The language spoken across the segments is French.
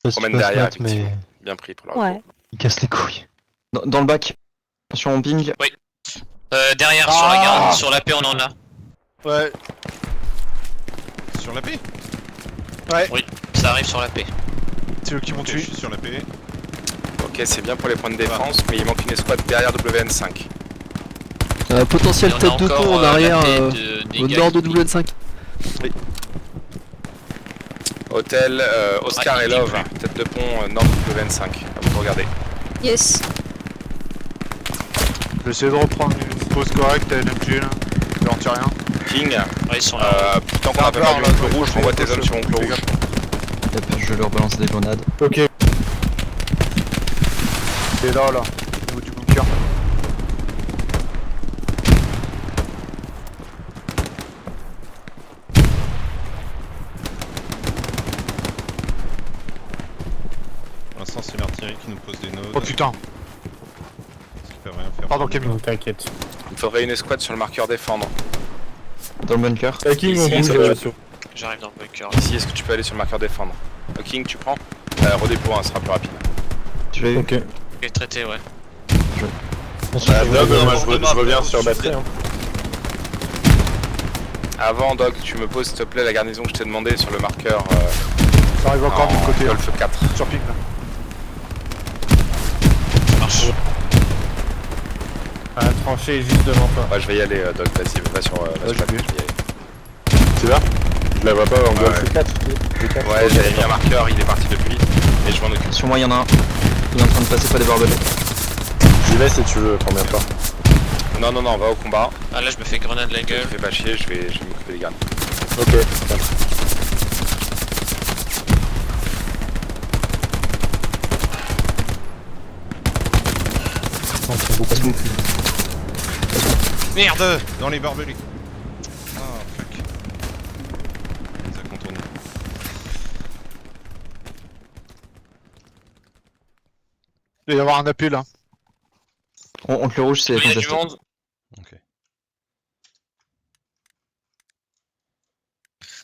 Promène derrière, mais effectivement. Bien pris pour la Ouais. il casse les couilles. Dans le bac. Attention, on ping. Derrière, sur la garde, sur la paix, on en a. Ouais. Sur la paix. Ça arrive sur la paix. C'est eux qui m'ont Ok, tué. je suis sur la paix. Ok, c'est bien pour les points de défense, mais il manque une escouade derrière WN5. Potentiel Et on a tête de encore, pont en la arrière paix au Nega nord de qui- WN5. Hôtel Oscar Ouais, et il est Love, plus. tête de pont nord de WN5. À vous de regarder. Yes. Je vais essayer de reprendre une pause correcte à LMG là. Je garantis rien. King, Ouais, ils sont là. tant qu'on a pas perdu l'oncle rouge, renvoie tes hommes sur l'oncle rouge. Yep, je leur balance des grenades. Ok. Il est là, au niveau du bunker. Pour l'instant, c'est l'artillerie qui nous pose des nodes. Oh putain. Ce qui peut rien faire. Pardon Camille. T'inquiète. Il me faudrait une escouade sur le marqueur défendre. Dans le bunker. King, Ici, on ça bouge. J'arrive dans le bunker. Ici, est-ce que tu peux aller sur le marqueur défendre? King, tu prends Redépôt, ce sera plus rapide. Tu l'as eu. Ok. Ok, traité, ouais. Moi je reviens sur batterie. Avant, Dog, tu me poses s'il te plaît la garnison que je t'ai demandé sur le marqueur Ça arrive encore de mon côté. Golf 4. Sur ping là. Ça marche. Un tranché juste devant toi. Ouais, je vais y aller, Dog, vas-y, va sur la Ouais, squad, j'ai vu. je vais y aller. Tu vas? Je la vois pas en Golf 4. Ouais, j'avais mis un marqueur, il est parti depuis, et je m'en occupe. Sur moi, il y en a un. Il est en train de passer pas des barbelés. J'y vais si tu veux, combien de temps? Non, non, non, va au combat. Ah, là, je me fais grenade la Je gueule. fais pas chier, je vais m'occuper des gardes. Ok. Merde! Dans les barbelés. Ah, fuck. Ça a contourné. Il va y avoir un appui là. Oncle rouge, c'est Il y a du contesté. monde. Ok.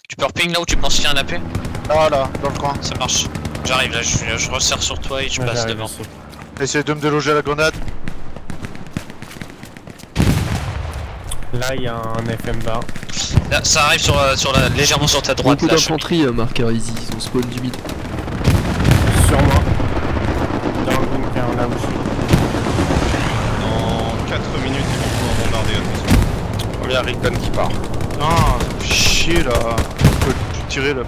Tu peux reping là où tu penses qu'il y a un AP? Ah là, dans le coin. Ça marche. J'arrive là, je resserre sur toi et je passe devant. Essayez de me déloger la grenade. Là il y a un FM bas. Là, ça arrive légèrement sur ta droite. Beaucoup Là, d'infanterie, marqueur easy, ils ont spawn du mid. Sur moi. Dans le bunker là où je suis. Dans 4 minutes, ils vont pouvoir bombarder, attention. Premier recon qui part. Non, chier là. Faut tirer là.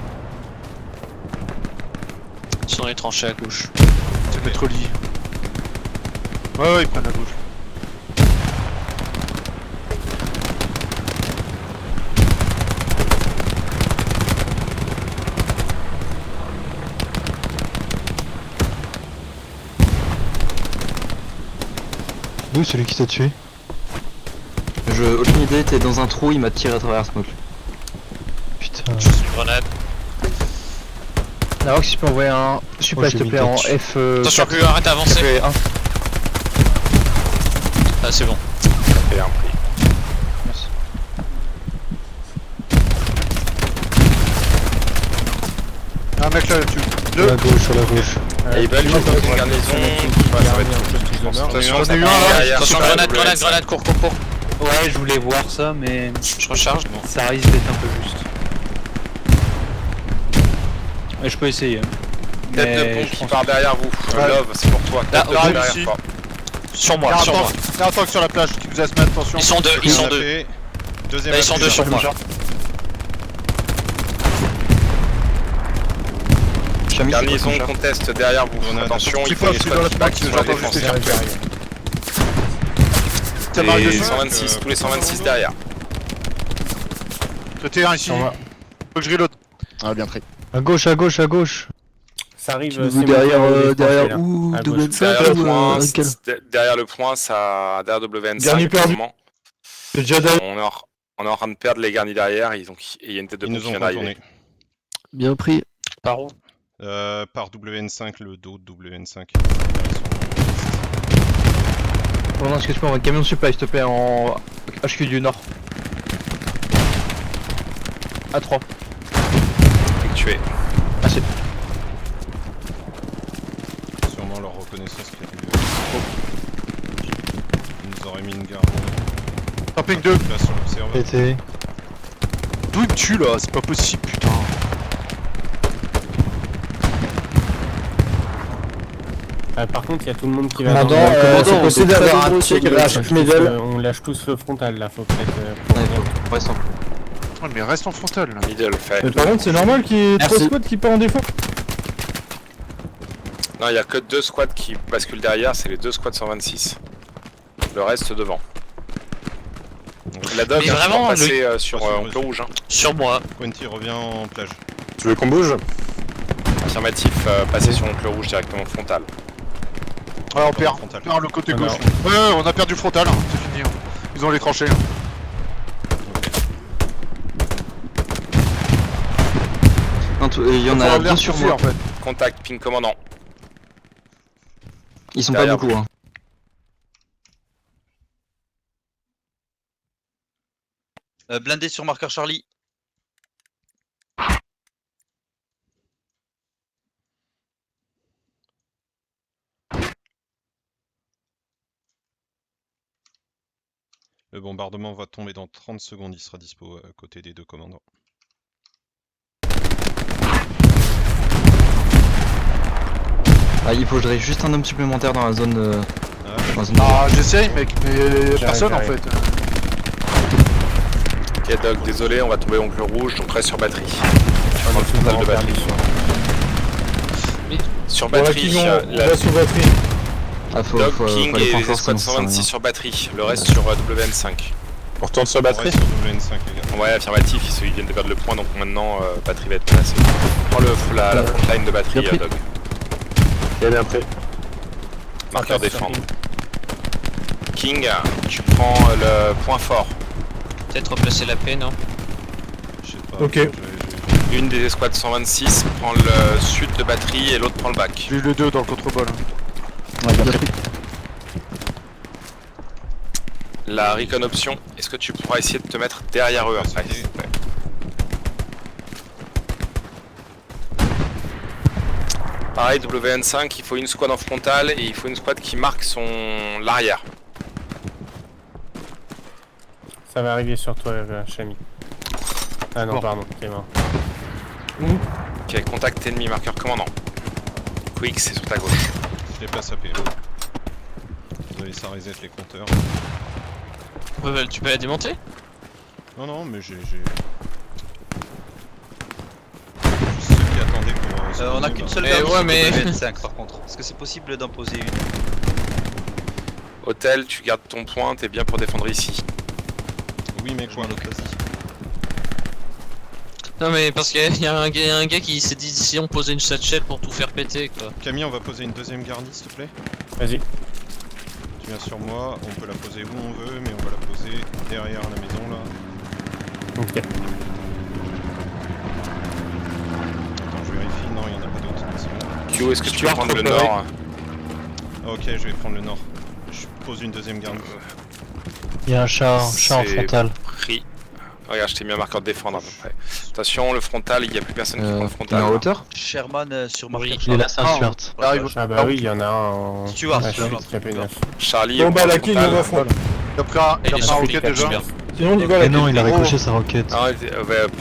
Ils sont dans les tranchées à gauche. C'est mettre au lit. Ouais, ils prennent la gauche. D'où celui qui t'a tué? Aucune idée, t'es dans un trou, il m'a tiré à travers smoke. Putain. Je suis une grenade. Alors si je peux envoyer un super Oh, s'il j'ai te plaît mis en touch. F. Attention, plus arrête d'avancer. Fait un. Ah, c'est bon. Et un prix. Un mec là là-dessus. Sur la gauche, sur la gauche. Et ils veulent juste dans une garnison. Ouais, ça va être attention, J'en ai eu un là. derrière, Attention, sur la grenade, grenade, WN5. grenade, cours, cours, cours. Ouais, je voulais voir ça, mais Je recharge. Bon. ça risque d'être un peu juste. Mais je peux essayer. Tête Mais de pont je qui pense part derrière vous. Ouais. Love, c'est pour toi. Là, Tête de là, pont ici. derrière toi. Sur Il y a moi, un sur moi. tank. Il y a un tank sur la plage qui nous a se mettre, attention. Ils sont deux, ils sont Deuxième deux. AP. Deuxième Là, ils sont AP, deux sur moi. Chami, c'est Garnison quoi ton conteste derrière vous. On a Attention, Je il faut une suis dans escouade le qui part bac, qui sur la j'entends défense. juste les S'il vous plaît. Ça m'arrive Et dessus. 126, tous les 126 derrière. Traité un ici. Sur moi. Faut que je reload. Ah bien pris. À gauche, à gauche, à gauche. Ça arrive Tu nous derrière où À gauche. WN5 Derrière le ou point, quel derrière le point, ça, derrière WN5. Dernier perdu. actuellement. J'ai déjà donné. On est en train de perdre les garnis derrière, et il y a une tête de Ils pont nous qui ont vient d'arriver. contourné. Bien pris. Par où? Par WN5, le dos de WN5. Bon, non, est-ce que tu peux envoyer un camion de supply s'il te plaît en HQ du nord. A3. Effectué. Ah c'est. connaissance qu'il y a du... Il nous aurait mis une garde. Camping 2. Là sur l'observateur. Pété. D'où il me tue là? C'est pas possible, putain. Par contre, il y a tout le monde qui va Commandant, dans le- commandant, c'est possible on peut d'avoir très un nombreux tir sur qui le lâche lâche tous, middle. on lâche tous le frontal là, faut peut-être. Ouais, faut rester en Ouais, mais reste en frontal là. Middle, fait. Mais par contre, c'est normal qu'il y ait 3 squads qui partent en défense. Non, il y a que 2 squads qui basculent derrière, c'est les 2 squads 126. Le reste devant. La dog Mais hein, vraiment, pour passer sur Sur oncle rouge. Hein. Sur moi. Quenty revient en plage. Tu veux qu'on bouge? Affirmatif, passer sur oncle rouge directement frontal. Ouais, on perd. Frontal. On perd le côté Alors. gauche. Ouais, on a perdu le frontal, hein. C'est fini. Hein. Ils ont les tranchées. Hein. Non, il y en a deux sur moi. en fait. Contact, ping commandant. Ils sont Derrière pas beaucoup, hein. Blindé sur marqueur Charlie. Le bombardement va tomber dans 30 secondes, il sera dispo à côté des 2 commandants. Ah, il faudrait juste un homme supplémentaire dans la zone. Dans la zone Ah, j'essaye, mec, mais personne en j'arrive. fait. Ok, Dog, désolé, on va tomber oncle rouge, donc reste sur batterie. On prends est le frontal souvent de perdu batterie. Sur Bon, batterie, on la va sur batterie. Ah, faut Dog, faut King aller et prendre les force, squads sinon ça sert à 126 rien. sur batterie, le reste sur WN5. On retourne sur On batterie? reste sur WN5 les gars. Ouais, affirmatif, ils viennent de perdre le point, donc maintenant batterie va être menacée. Prends la frontline de batterie, bien pris. Dog. Il bien pris. Marqueur défendre. King, tu prends le point fort. Peut-être replacer la paix, non? Je sais pas. Ok. Une des squads 126 prend le sud de batterie et l'autre prend le bac. J'ai eu le 2 dans le contre-ball. Hein. Ouais, bien pris. La recon option, est-ce que tu pourras essayer de te mettre derrière eux après, s'il te plaît? Pareil, WN5, il faut une squad en frontale et il faut une squad qui marque l'arrière. Ça va arriver sur toi, Chami. Ah non, Bon. pardon, t'es mort. Ok, contact ennemi, marqueur commandant. Quick, c'est sur ta gauche. Je les place à P. Désolé, ça reset les compteurs. Ouais, tu peux la démonter? Non, non, mais j'ai... Juste ceux qui attendaient pour... On a qu'une seule Eh garde ouais, sur mais- WN5 par contre. Est-ce que c'est possible d'en poser une? Hôtel, tu gardes ton point, t'es bien pour défendre ici. Oui, mais Je quoi? m'en occasion. Non, mais parce qu'il y a un gars qui s'est dit si on posait une satchel pour tout faire péter, quoi. Camille, on va poser une deuxième garnie, s'il te plaît. Vas-y. Tu viens sur moi, on peut la poser où on veut, mais on va la poser derrière la maison, là. Ok. Attends, je vérifie. Non, il n'y en a pas d'autres. C'est bon. Q, est-ce que tu veux prendre le nord? Ah, ok, je vais prendre le nord. Je pose une deuxième garnie. Il y a un chat en C'est frontal. pris. Regarde, je t'ai mis un marqueur de défendre à peu près. Attention, le frontal, il n'y a plus personne qui prend le Il est frontal. en hauteur? Sherman sur marqueur Il est là, Charlie. c'est un Stuart. Arrive. Ah bah oui, il y en a un en... Stuart, Ah, Stuart. qui a fait 9. Charlie, Bon bah prend la le king frontal. on va fond. Il a pris un, il a Et pris un les rocket déjà. super. Sinon on y va la Mais non, king. il a Oh. ricoché sa roquette. Ah,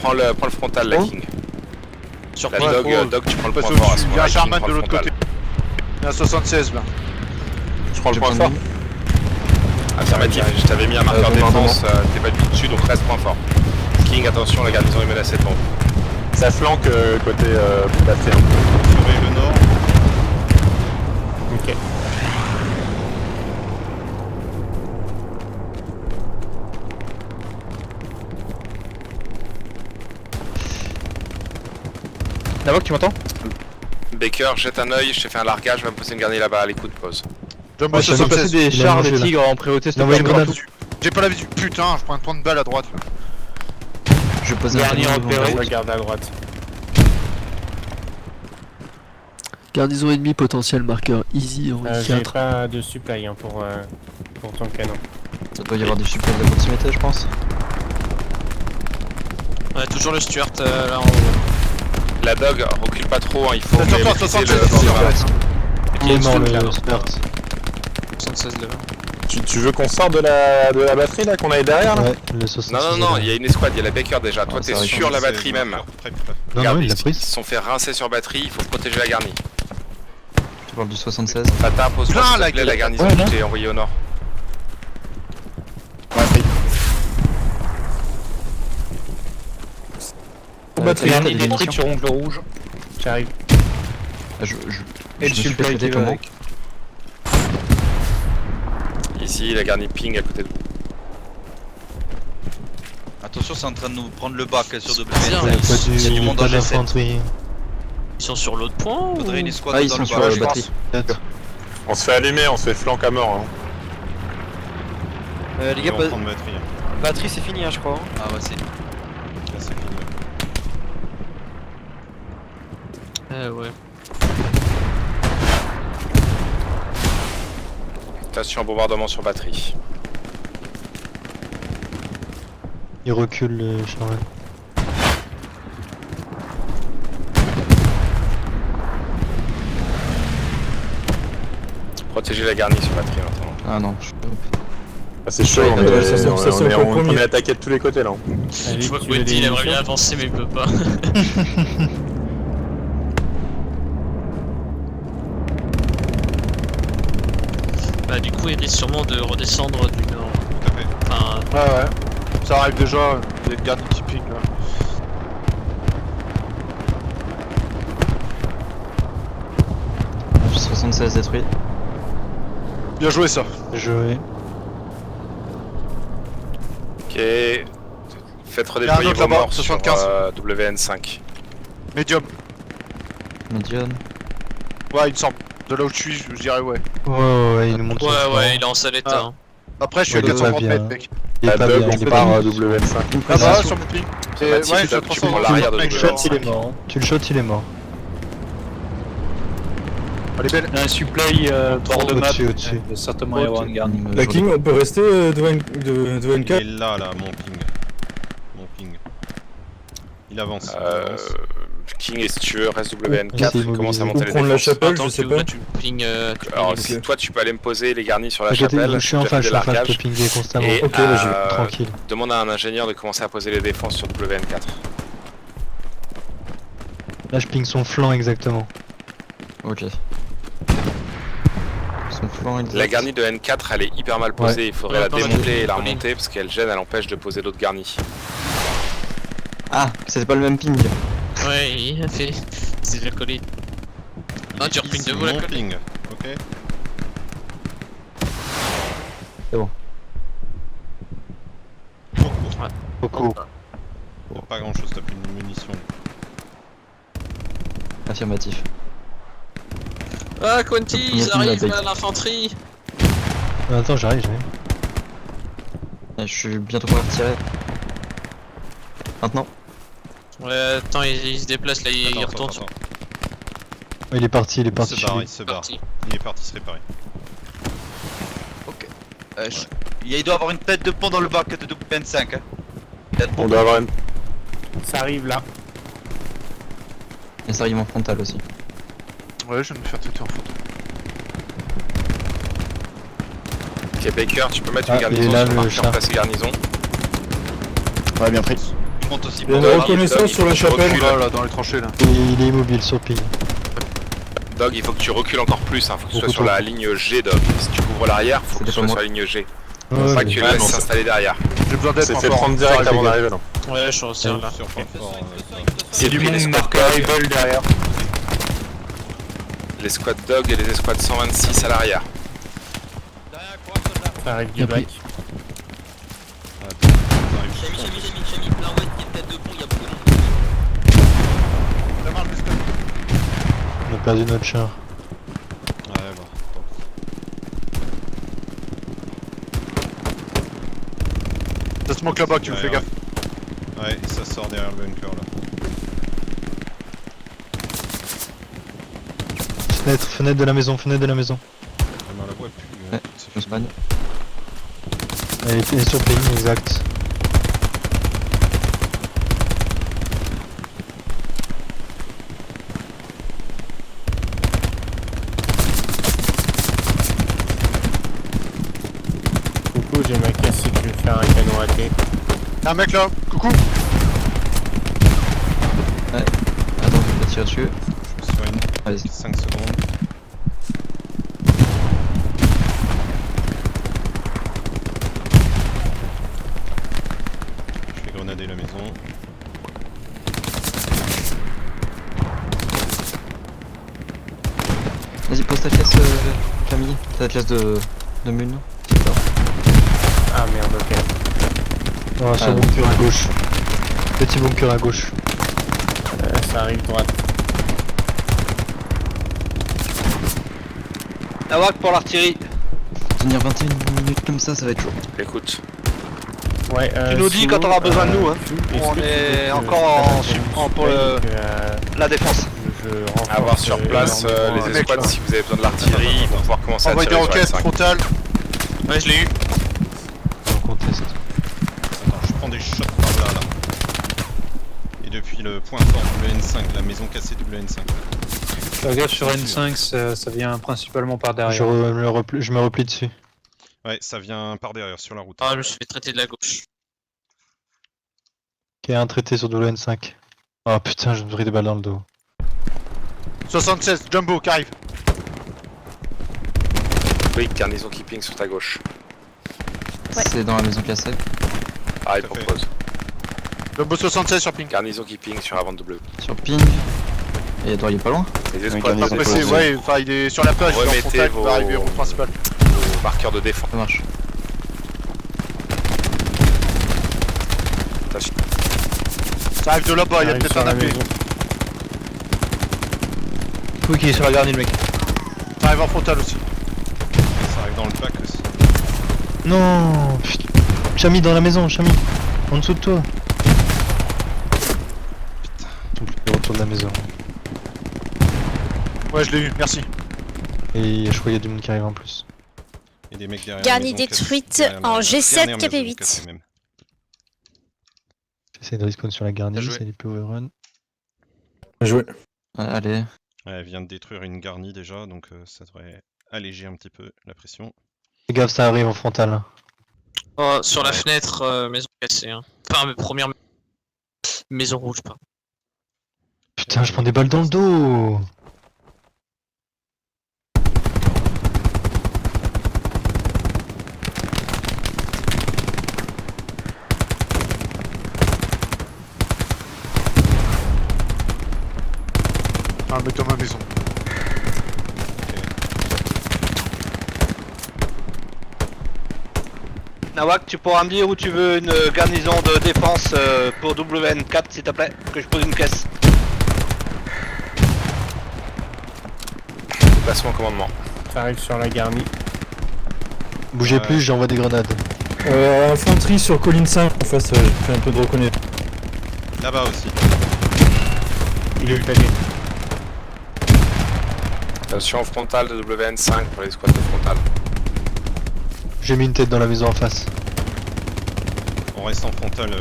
prends le frontal, la Oh. king. Sur La quoi? dog, trop. dog, tu prends le Parce point que fort à ce il y a moment-là. un King Sherman prend de le l'autre frontal. côté. Il y a un 76 là. Je prends le Je point prends fort. le Affirmatif, je t'avais mis un marqueur bombardement. défense, t'es pas du tout dessus, donc reste point fort. King, attention, la garnison est menacée devant vous. Ça flanque côté batterie. Surveille le nord. Ok. Là-bas, tu m'entends? Baker, jette un oeil, je t'ai fait un largage, je vais me poser une garnie là-bas à l'écoute, pause. Jumbo Je peux passer 76. des Il a chars, mangé, des là. tigres en priorité, s'il Il a te plaît. envoyé une grenade. J'ai pas la visu. Putain, je prends un point de balle à droite. Là. Je vais poser un Garni camion devant repéré. la Je regarde à droite. Garnison ennemie potentiel marqueur easy en J'ai I4. pas de supply hein, pour ton canon. Ça doit y avoir des supports de proximité, je pense. On a toujours le Stuart là en haut. La dog, recule pas trop, hein, il faut Sur toi, maîtriser 76, le bord de sur map. toi. Il est mort le Claro. Spurt. 76 level. Tu veux qu'on sorte de la batterie là, qu'on aille derrière là? Ouais, le 66. Non, non, non, il y a une escouade, il y a la Baker déjà. Toi, Ah, t'es ça arrive. sur la C'est batterie même. marqueur très près. Non, Regarde, non, il l'a ils se prise. sont fait rincer sur batterie, il faut protéger la garnie. Tu parles du 76. Tata, pose-toi Plein, s'il te la plaît, la gueule. garnison Ouais, que là. je t'ai envoyée au nord. Batterie, t'as des des trucs sur ongle rouge. J'arrive. Ah, je Et me le suis fait supply qui traiter va comment? avec. Ici, la garnie ping à côté de vous. Attention, c'est en train de nous prendre le bac sur Bizarre, W. ils- C'est du monde en pas G7. d'infanterie. Ils sont sur l'autre point ou... Faudrait une escouade Ah, ils dans sont le sur bac. la je batterie. On se fait allumer, on se fait flanc à mort. Hein. Les On gars, va reprendre batterie. batterie c'est fini, hein, je crois. hein. pense. Ah ouais, c'est. Là, c'est fini. Ouais. Attention, bombardement sur batterie. Il recule le Charles. Protégez la garnie sur batterie maintenant. Ah non, C'est chaud, Ouais, on est ça, on est attaqué de tous les côtés là. Je vois que Wendy il aimerait bien avancer mais il peut pas. Bah du coup il risque sûrement de redescendre du nord. Tout à fait. Enfin, Ouais, ouais. Ça arrive déjà, des gardes typiques là. j'ai 76 détruit. Bien joué ça. Joué. Ok. Faites Il y a un redéployer autre vos là-bas, morts sur 75. WN5. Médium. Medium. Ouais, il me semble. De là où je suis, je dirais ouais. Ouais, il nous montre son flanc. ouais, il est en sale état. hein. Après, je suis à Ouais, il est pas 430 bien. mètres, mec. Il est pas bien, on il est part pas à bien. WN5. Là-bas, sur mon ping. Et Mathis, ouais, tu je prends 300 l'arrière de mec, WN5. je Shot, il est mort. Tu le shot, il est mort. Elle est belle. Un supply bord de map, Au-dessus. il va certainement y avoir une garde. La King, on peut rester devant Il est là, mon ping. Mon ping. Il avance. il avance. King et si tu veux, reste Ouais, WN4, c'est il commence à immobilisé. monter les défenses. Attends que là, tu ping, tu Alors ping si toi tu peux aller me poser les garnis sur la T'inquiète, chapelle, je suis en face, de je suis en face, je largage, peux pinguer constamment. et Ok, vas-y, tranquille. demande à un ingénieur de commencer à poser les défenses sur WN4. Là, je ping son flanc exactement. Ok. Son flanc exact. La garnie de N4 elle est hyper mal posée, il faudrait Ouais, la pas mal. démonter et la Pauline. remonter parce qu'elle gêne, elle empêche de poser d'autres garnis. Ah, c'était pas le même ping. Ouais, il a fait. C'est déjà collé. Il Ah, est tu repings ici, de vous, la mon colle. ping. Ok. Coco. Y'a pas grand chose, t'as plus de munitions. Affirmatif. Ah, Quenty, Il y a ils tout la arrivent bête. à l'infanterie. Attends, j'arrive. Je suis bientôt pour retirer. Maintenant. Ouais, attends, il se déplace là, il Attends, retourne attends, sur attends. Il est parti, Il se barre, chez lui. il se barre. parti. Il est parti se réparer. Il doit avoir une tête de pont dans le bac de W25. Hein. Tête de pont. On doit avoir une. Ça arrive là. Et ça arrive en frontal aussi. Ouais, je viens de me faire têter en photo. Ok Baker, tu peux mettre Ah, une garnison il est là, sur le marqueur chat. place garnison. Ouais, bien pris. Il monte aussi. Il y a une Dog, reconnaissance Dog, sur la il faut que tu chapelle. recules. Oh là, dans les tranchées là. Il est immobile sur ping. Dog, il faut que tu recules encore plus, faut que tu sois Beaucoup sur la ligne G Dog. Si tu couvres l'arrière, faut que tu C'était sois pas sur moi. la ligne G. Ouais, Pas que tu le ouais, laisses non, s'installer derrière. J'ai besoin d'aide. C'est fait encore, 30 hein. direct Ça avant arrive, d'arriver là. Ouais, je resserre là. Sur fort, Il y a du monde marqué Arrival derrière. Les squads Dog et les escouades 126 à l'arrière. Ça arrive Bien pris. On a perdu notre char. Ouais, bah. Attends. Ça se manque là-bas, tu me Ouais, fais ouais. gaffe. Ouais, et ça sort derrière le bunker là. Fenêtre de la maison, fenêtre de la maison. Ah, mais on la voit plus. Ouais, c'est on fini. se bagne. Elle est sur ping, exact. j'ai ma caisse si tu veux faire un canon AT. Y'a un mec là, coucou. Attends, je vais pas tirer dessus. Je me soigne. Allez-y. 5 secondes. Je vais grenader la maison. Vas-y, pose ta pièce, Camille. T'as la pièce de Mun. Ah merde, ok. Non, sur Ah, le bunker à gauche. Petit bunker à gauche. Ça arrive droite. Nawak pour l'artillerie. Tenir 21 minutes comme ça va être chaud. Écoute, Ouais, Tu nous dis quand t'auras besoin de nous, hein. est-ce On que tu est veux que encore je fasse pour un le- que, La défense. je renforce, à voir sur place énormément, les mec, escouades là. si vous avez besoin de l'artillerie pour pouvoir commencer à Envoie des tirer sur roquettes L5. frontales. Ouais, je l'ai eu. On conteste. Attends, je prends des shots par là, là. Et depuis le point fort WN5, la maison cassée WN5. Fais gaffe sur N5, ça vient principalement par derrière. Je me replie dessus. Ouais, ça vient par derrière, sur la route. Ah, je me suis fait traiter de la gauche. Ok, un traité sur WN5. Oh putain, je me pris des balles dans le dos. 76, Jumbo qui arrive. Oui, garnison keeping sur ta gauche. C'est dans la maison cassée. Ah, il Tout à fait. propose. Jumbo 76 sur ping. Garnison keeping sur avant de W. Sur ping. Et toi, il est pas loin. Les escouades, garnison Pas vous pressé, posé. ouais, enfin il est sur la plage, il est en Remettez frontal, il va arriver au vos- route principale. vos marqueurs de défense. Ça marche. Ça arrive de là-bas, il y a arrive peut-être sur un la AP. maison. Oui, qui est sur la garnie, le mec. Ça arrive en frontal aussi. Ça arrive dans le bac aussi. Non, putain. Chami dans la maison, Chami. En dessous de toi. Putain. Le retour de la maison. Ouais, je l'ai eu, merci. Et je crois qu'il y a du monde qui arrive en plus. Et des mecs derrière. Garnie la maison cassée, détruite derrière la en G7 dernière maison KP8. cassée même. J'essaie de respawn sur la garnie, Bien joué. c'est les power run. Joué. Allez. Ouais, elle vient de détruire une garnie déjà, donc ça devrait alléger un petit peu la pression. Fais gaffe, ça arrive en frontal. Hein. Oh, sur la fenêtre, maison cassée. Hein. Enfin, première maison rouge, pas. Putain, je prends des balles dans le dos. Un mec dans ma maison. Nawak, tu pourras me dire où tu veux une garnison de défense pour WN4 s'il te plaît, que je pose une caisse. Déplacement commandement. Ça arrive sur la garnie. Bougez Ouais. plus, j'envoie des grenades. Infanterie sur colline 5 en face, j'ai fait un peu de reconnaître. Là-bas aussi. Il est étalé. Attention frontale de WN5 pour les squads de frontale. J'ai mis une tête dans la maison en face. On reste en frontal, nous.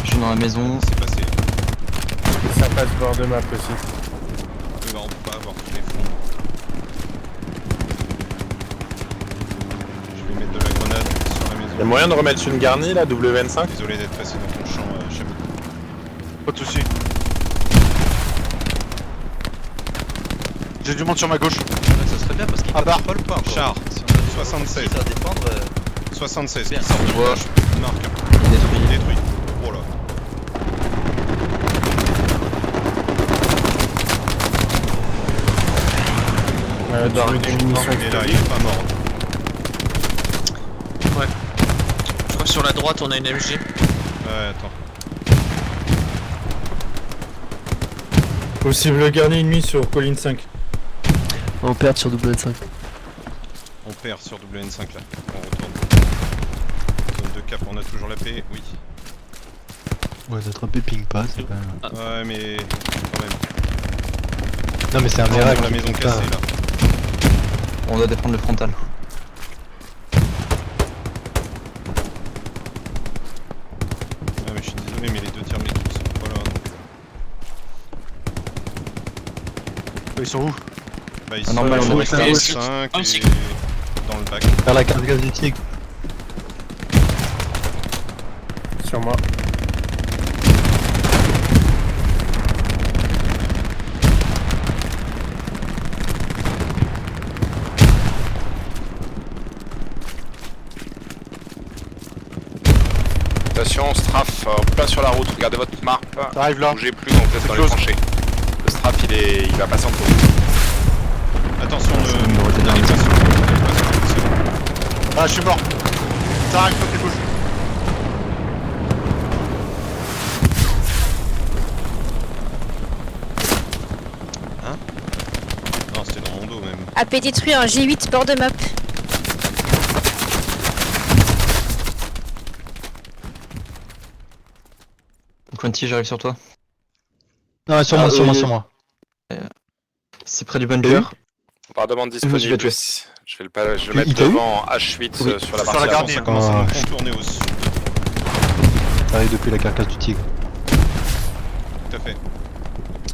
Je suis dans la maison. C'est passé. Et ça passe bord de map aussi. Oui, bah, on peut pas avoir tous les fonds. Je vais mettre de la grenade sur la maison. Y'a moyen de remettre une garnie là, WN5? Désolé d'être passé dans ton champ, Chabot. Pas de soucis. J'ai du monde sur ma gauche. Ça serait bien parce qu'il Ah bah. pas le point. Char, Si on a 76. à défendre. 76, Bien. qui sort de Ouais. gauche. Marque. Il est détruit. Détruit. Oh là. Tu veux des munitions Il est là, il est pas mort. Je crois que sur la droite, on a une MG. Ouais, attends. Possible garnie ennemi sur colline 5. On perd sur WN5. On perd sur WN5 là. On retourne. Zone de cap, on a toujours la paix. Oui. Ouais, notre AP ping pas, c'est pas. Ouais, mais quand même. Non, mais c'est un On miracle. a la qui maison ping pas. cassée là. On doit défendre le frontal. Ah, mais je suis désolé, mais les deux tiers de l'équipe sont pas là. Donc... Ils sont où? Bah, ils Ah, sont normal, on dans a le fait un 5 un et cycle. dans le bac. Faire la carte gaz du tigre. Sur moi. Attention, strafe plein sur la route, regardez votre map. Ça arrive là. Bougez plus quand vous êtes dans les close. tranchées. Le straf il va passer en dessous. Attention, numéro n'allez général. pas sur c'est bon. Ah, je suis mort. Ça arrive, toi qui bouge. Non, c'était dans mon dos même. AP détruit un G8 bord de map. Quanti, j'arrive sur toi. Non, sur moi, Ah, sur moi, oui. sur moi. C'est près du bunker. Bombardement Je vais disponible. tuer. Je vais le Il mettre t'a eu devant H8 Oui. sur la Sur partie la avant. garde. Ça commence à Ah, nous je- contourner au sud. Ça arrive depuis la carcasse du tigre. Tout à fait.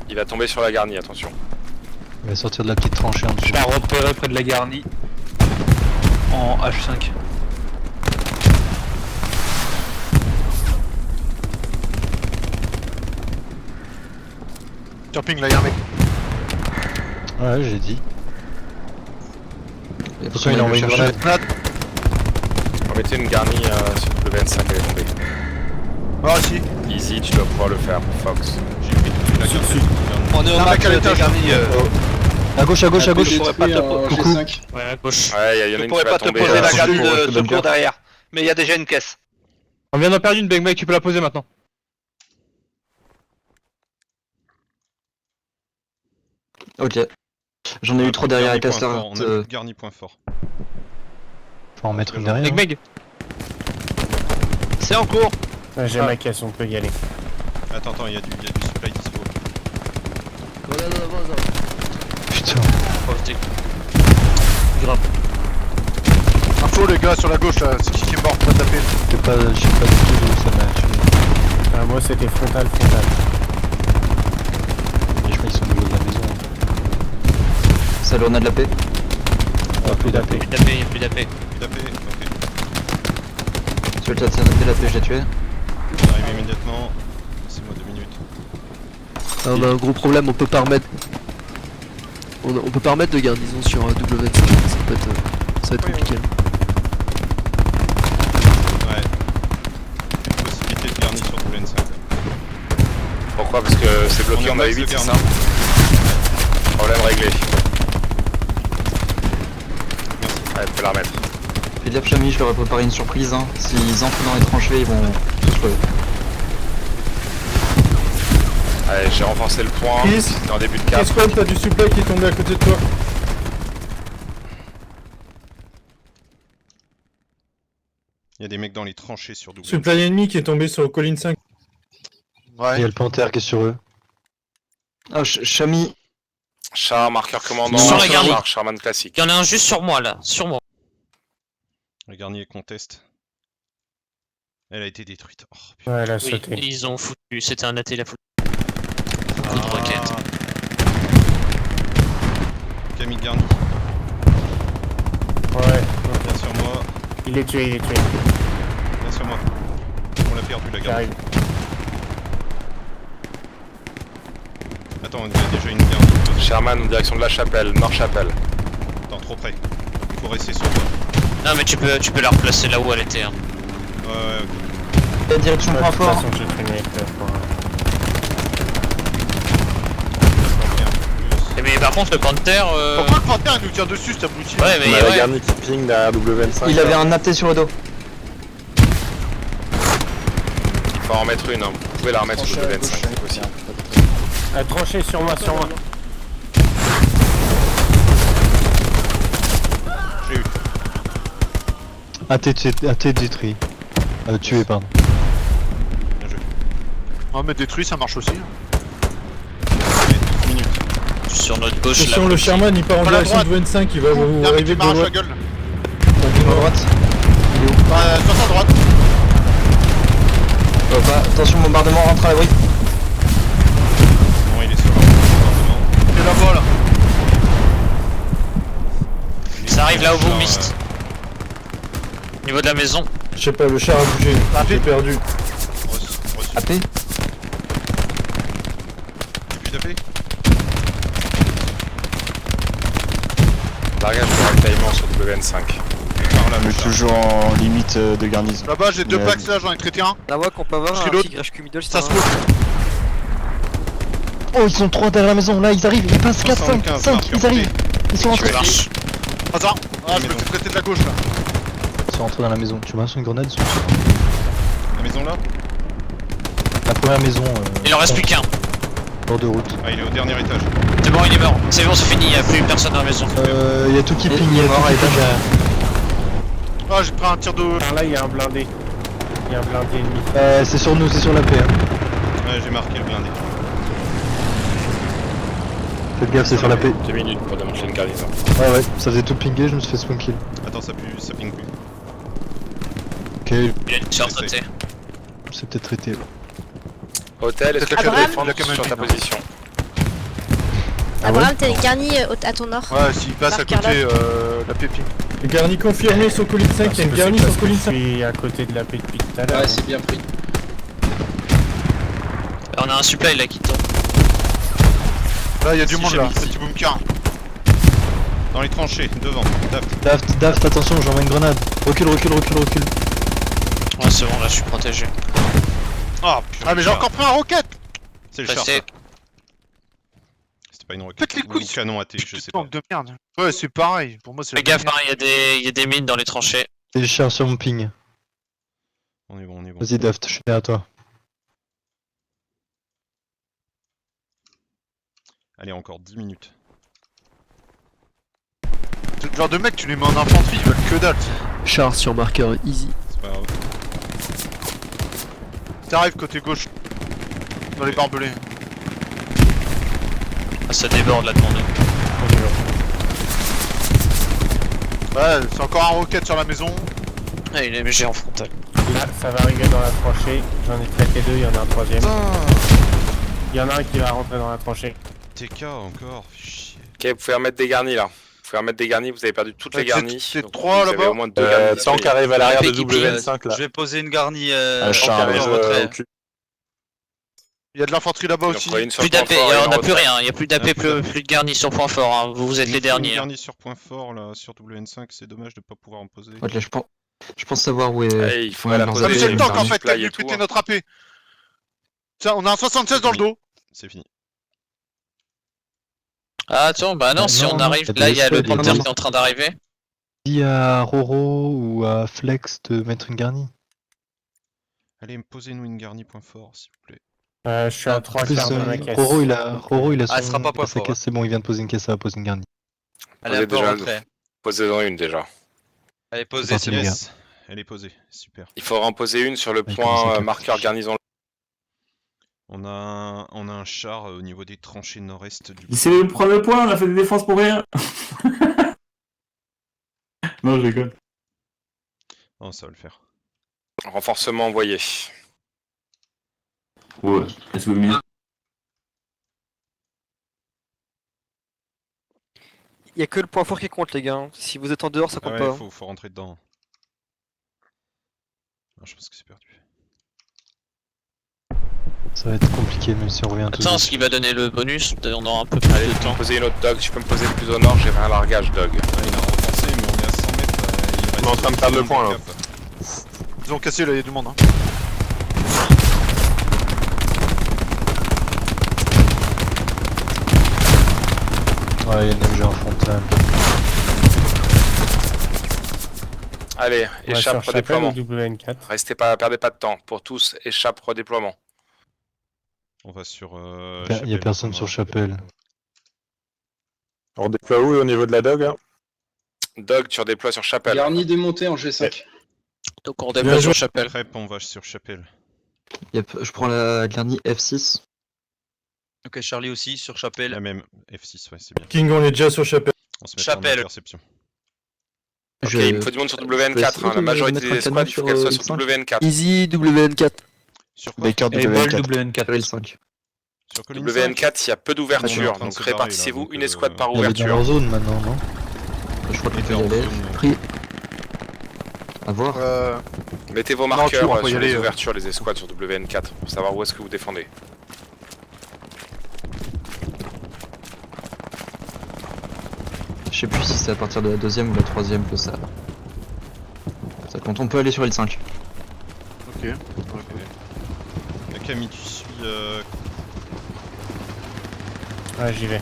Il va tomber sur la garnie, attention. Il va sortir de la petite tranchée en dessous. Je l'ai repéré près de la garnie. En H5. Sur ping, là, y'a un mec. Ouais, j'ai dit. Et Pourtant, il a envoyé une chercher. grenade. Remettez une garnie sur le WN5, elle est tombée. Ah, si. Easy, tu dois pouvoir le faire, Fox. J'ai pris toute la carte. On est au Un max mec à des l'étage. garnis. À gauche, à gauche, à gauche. Je pourrais pas te, Coucou. Ouais, à gauche. Ouais, il y en a je une qui pourrais va pas te tomber. poser la sur garnie le de bunker. secours derrière. Mais il y a déjà une caisse. On vient d'en perdre une, Big Mike, tu peux la poser maintenant. Ok. J'en ai eu 3 derrière avec la star. On a garni point fort. Faut en mettre une derrière. Meg Meg. C'est en cours. Ouais, j'ai ma caisse, on peut y aller. Attends, il y a du supply dispo. Putain. Info, les gars, sur la gauche, là. C'est qui est mort, pas taper. Je sais pas du tout où ça m'a tué. Ah, moi c'était frontal. Et je crois qu'ils sont au niveau de la maison. Salut, on a de la paix. Ah, plus d'AP. Plus d'AP, y'a plus d'AP. Tapé, ok. Tu veux t'arrêter la paix, je l'ai tué. J'arrive immédiatement. Laissez-moi 2 minutes. Ah, on a un gros problème, on peut pas remettre. On peut pas remettre de garnison sur un W5, ça va être compliqué. Ouais. Une possibilité de garni sur WN5. Pourquoi? Parce que c'est bloqué en A8, c'est ça? Problème réglé. Ouais, tu peux la remettre. Fais gaffe, Chami, je leur ai préparé une surprise. Hein. S'ils entrent dans les tranchées, ils vont tous crever. Allez, j'ai renforcé le point. Chris, C'était en début de cap. Qu'est-ce que t'as du supply qui est tombé à côté de toi? Il y a des mecs dans les tranchées sur WN5. Supply ennemi qui est tombé sur colline 5. Il y a le panthère qui est sur eux. Ah, Chami. Char, marqueur commandant, Sur la garnie. Char, Charman classique. Il y en a un juste sur moi là, sur moi. Le garnier conteste. Elle a été détruite. Oh, putain. Ouais, elle a Oui, sauté. ils ont foutu, c'était un AT, il a foutu. Coup de roquette. Camille Garni, Ouais, viens sur moi. il est tué. Viens sur moi. On l'a perdu la garni. J'arrive. Attends, il y a déjà une garni. Sherman en direction de la chapelle, Nord-Chapelle. Attends, trop près. Il faut rester sur toi. Non mais tu peux la replacer là où elle était. Hein. Ouais, La direction De point toute fort. façon, j'ai pris une éclair pour Et mais par contre le Panther... Pourquoi le panthère il nous tire dessus, cet abruti? Ouais mais On a la ouais. garnie qui ping derrière WN5. Il avait un AT sur le dos. Il faut en remettre une, hein. Vous pouvez la remettre sur le WN5 aussi. Tranché sur moi. j'ai eu. AT détruit. Tué, pardon. Bien joué. Ouais, mais détruit, ça marche aussi. Allez, 12 minutes. Sur notre gauche là. Attention, le Sherman il part en Voilà, direction de droite. 25, il va vous Y'a un mec arriver qui de m'arrache la droite. gueule. À droite. Sur sa droite. Attention, bombardement, rentre à l'abri. Bon, il est sur un bombardement. Il est là-bas, là. Ça arrive là où vous mist. Niveau de la maison. Je sais pas, le char a bougé. J'ai perdu. Reçu. AP. J'ai plus d'AP. Largage de ravitaillement sur WN5. Par là, On est toujours en limite de garnison. Là-bas, j'ai deux packs là, j'en ai traité un. La voix qu'on peut avoir Je un reload. petit HQ middle, Ça c'est smoke. Oh, ils sont 3 derrière la maison, là ils arrivent, ils passent 4, 5, 75, 5, marqueur ils arrivent. Ils sont rentrés. Marche. Attends, ah, je me fais traiter de la gauche là. Ils sont rentrés dans la maison. Tu m'as une grenade sur La maison là. la première maison. Il en reste plus qu'un. Bord de route. Ah, il est au dernier étage. C'est bon, il est mort. C'est bon, c'est fini, il y a plus personne dans la maison. Il y a tout qui Il ping, est il y a mort tout à qui ping étage. derrière. Ah, j'ai pris un tir de. Par là, il y a un blindé. Il y a un blindé ennemi. C'est sur nous, c'est sur la paix. Hein. Ouais, j'ai marqué le blindé. Faites gaffe, c'est sur la paix. 2 minutes pour démanteler une garnison. Ouais, ça faisait tout pinguer, je me suis fait spawn kill. Attends, ça ping plus. Ok, Il y a une surtraité. c'est peut-être traité là. Hôtel, est-ce que tu peux Abraham défendre sur ta position? Abraham, t'es garni à ton nord. Ouais, s'il passe à Marqueur côté, la pépine. Garni confirmé sur colline 5, il y a une garni sur colline Je 5. suis à côté de la paix depuis tout à l'heure. bien pris. On a un supply là qui tombe. Là, il y a du Si, monde j'ai là, mis ici. petit bunker. Dans les tranchées, devant. Daft, attention, j'envoie une grenade. Recule. Ouais, c'est bon, là je suis protégé. Ah, putain. Ah, mais j'ai encore pris un roquette. C'est le char. Restez. C'était pas une roquette. Faites les couilles. Ou canon AT, je sais pas. Manque de merde. Ouais, c'est pareil. Pour moi, c'est Fais gaffe, hein, il y a des mines dans les tranchées. Et je cherche sur mon ping. On est bon. Vas-y Daft, je suis derrière toi. Allez, encore 10 minutes. C'est le genre de mec, tu les mets en infanterie, ils veulent que dalle. Char sur marqueur easy. C'est pas grave. T'arrives côté gauche. Dans les barbelés. Ah, ça déborde là devant nous. Ouais, c'est encore un roquette sur la maison. Ah, il est MG en frontal. Là, ça va arriver dans la tranchée. J'en ai traité deux, il y en a un troisième. Il y en a un qui va rentrer dans la tranchée. TK encore, fais chier. Ok, vous pouvez remettre des garnis là. Vous pouvez remettre des garnis, vous avez perdu toutes les garnis. C'est donc 3 vous avez là-bas. au moins 2 garnis. Tank arrive à l'arrière de Qui WN5 là. Je vais poser une garnie Un char en arrive retrait. au cul. Il y a de l'infanterie là-bas Donc, aussi. prenez une sur Plus point d'AP, fort et on en a plus retrait. rien, il y a plus d'AP, plus de garni sur point fort, hein. Vous êtes les derniers. Une hein. garnie sur point fort là, sur WN5, c'est dommage de pas pouvoir en poser. Ouais, là, je pense savoir où est. Ouais, il faut Ouais, la non, poser. Ah, mais c'est le il tank faut en un fait, supply qui a et tout, pété hein. notre AP. Tiens, on a un 76 dans le dos. C'est fini. Ah, attends, bah non, si non, on non, arrive, t'as là des il y a le squads, Panther non, qui est en train d'arriver. Dis à Roro ou à Flex de mettre une garnie. Allez, posez-nous une garnie point fort, s'il vous plaît. Je suis à 3 En plus, quarts de ma caisse. Roro il a son. Ah, elle sera pas point sa fort, caisse, c'est bon, il vient de poser une caisse, ça va poser une garnie. Elle est un peu en déjà, retrait. Posez-en une déjà. Elle est posée, parti, c'est les bon. gars. Yes, elle est posée, super. Il faudra en poser une sur le Il commence à point capter. marqueur garnison. On a un char au niveau des tranchées nord-est du... Essayez de prendre le point, on a fait des défenses pour rien. Non, je déconne. Oh, ça va le faire. Renforcement envoyé. Ouais, est-ce que vous mieux? Il y a que le point fort qui compte, les gars. hein. Si vous êtes en dehors, ça Ah compte ouais, pas. faut rentrer dedans. Non, je pense que c'est perdu. Ça va être compliqué même si on revient tout Attends, de ce qui va donner le bonus, on aura un peu plus de temps. Poser une autre dog, tu peux me poser plus au nord, j'ai un largage dog. Ah, il a renforcé, mais on est à 100 mètres. Il reste On est en train de perdre le point, là. cap. Ils ont cassé là, il y a du monde. Hein. Ouais, il y a une MG en frontal. Allez, On va échappe, sur Chapelle ou redéploiement. WN4. Restez pas, perdez pas de temps. Pour tous, échappe, redéploiement. On va sur... Il y a Chapelle, personne on sur va- Chapelle. On déploie où au niveau de la dog hein? Dog, tu redéploies sur Chapelle. Garni démonté en G5. Donc on Bien redéploie sur joué. Chapelle. Crêpe, on va sur Chapelle. Yep, je prends la garnie F6. Ok, Charlie aussi sur Chapelle. La même, F6, ouais, c'est bien. King, on est déjà sur Chapelle. On se met Chapelle. en interception. Ok, il me faut du monde sur WN4. Hein. La majorité des squads, il faut qu'elle soit sur WN4. Easy, WN4. Sur quoi? Baker Et WN4. WN4. L5. Sur colline 5. WN4, il y a peu On est en d'ouverture, train de donc se barrer, là, répartissez-vous donc, une escouade par On est dans ouverture. leur zone maintenant, non? Je crois qu'on Et peut y en aller. zone, Pris. A voir. Mettez vos Non, marqueurs tu vois, on peut y sur les aller, ouvertures, les escouades sur WN4 pour savoir où est-ce que vous défendez. Je sais plus si c'est à partir de la deuxième ou la troisième que ça compte. On peut aller sur L5. Ok. Camille, tu suis. Ouais, j'y vais.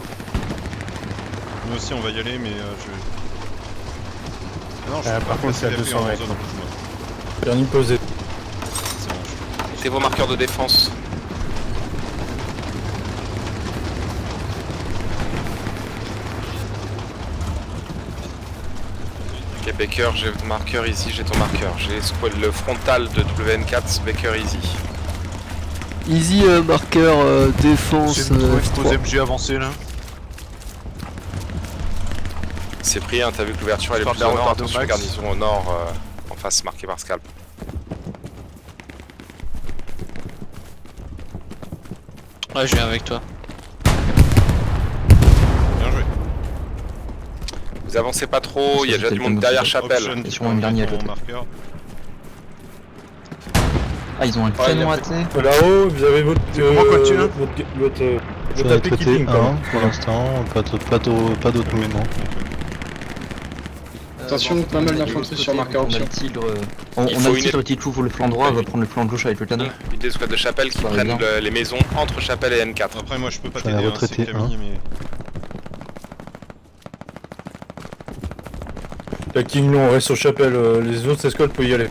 Nous aussi, on va y aller, mais je. Ah non, je par peux pas contre, c'est à passer 200 en mètres. zone rouge, moi. Permis posé. C'est bon, Mettez vos marqueurs de défense. Ok Baker, j'ai ton marqueur ici, j'ai ton marqueur. J'ai le frontal de WN4, Baker easy. Easy marqueur défense C'est une F3. MG avancée là. C'est pris, hein, t'as vu que l'ouverture elle est Histoire plus de la au nord, retarder au attention max. garnison au nord, en face marqué par Scalp. Ouais, je viens avec toi. bien joué. Vous avancez pas trop, il y a déjà du monde derrière Chapelle. Option, Ils sont en dernier à mon côté. marqueur. Ah, ils ont un canon raté. Là-haut, vous avez votre. comment continue votre AP qui ping, quoi. pour l'instant, pas d'autres mouvements. Attention, pas mal d'infanterie sur marqueur option. On a le tigre, on a faut le une- tigre qui couvre le flanc droit, on va prendre le flanc gauche avec le canon. Une des escouades de Chapelle qui Ça va prennent bien. les maisons entre Chapelle et N4. Après, moi, je peux pas Ça a t'aider, hein, retraité, c'est Camille, mais. La King Long, on reste sur Chapelle, les autres escouades peuvent y aller.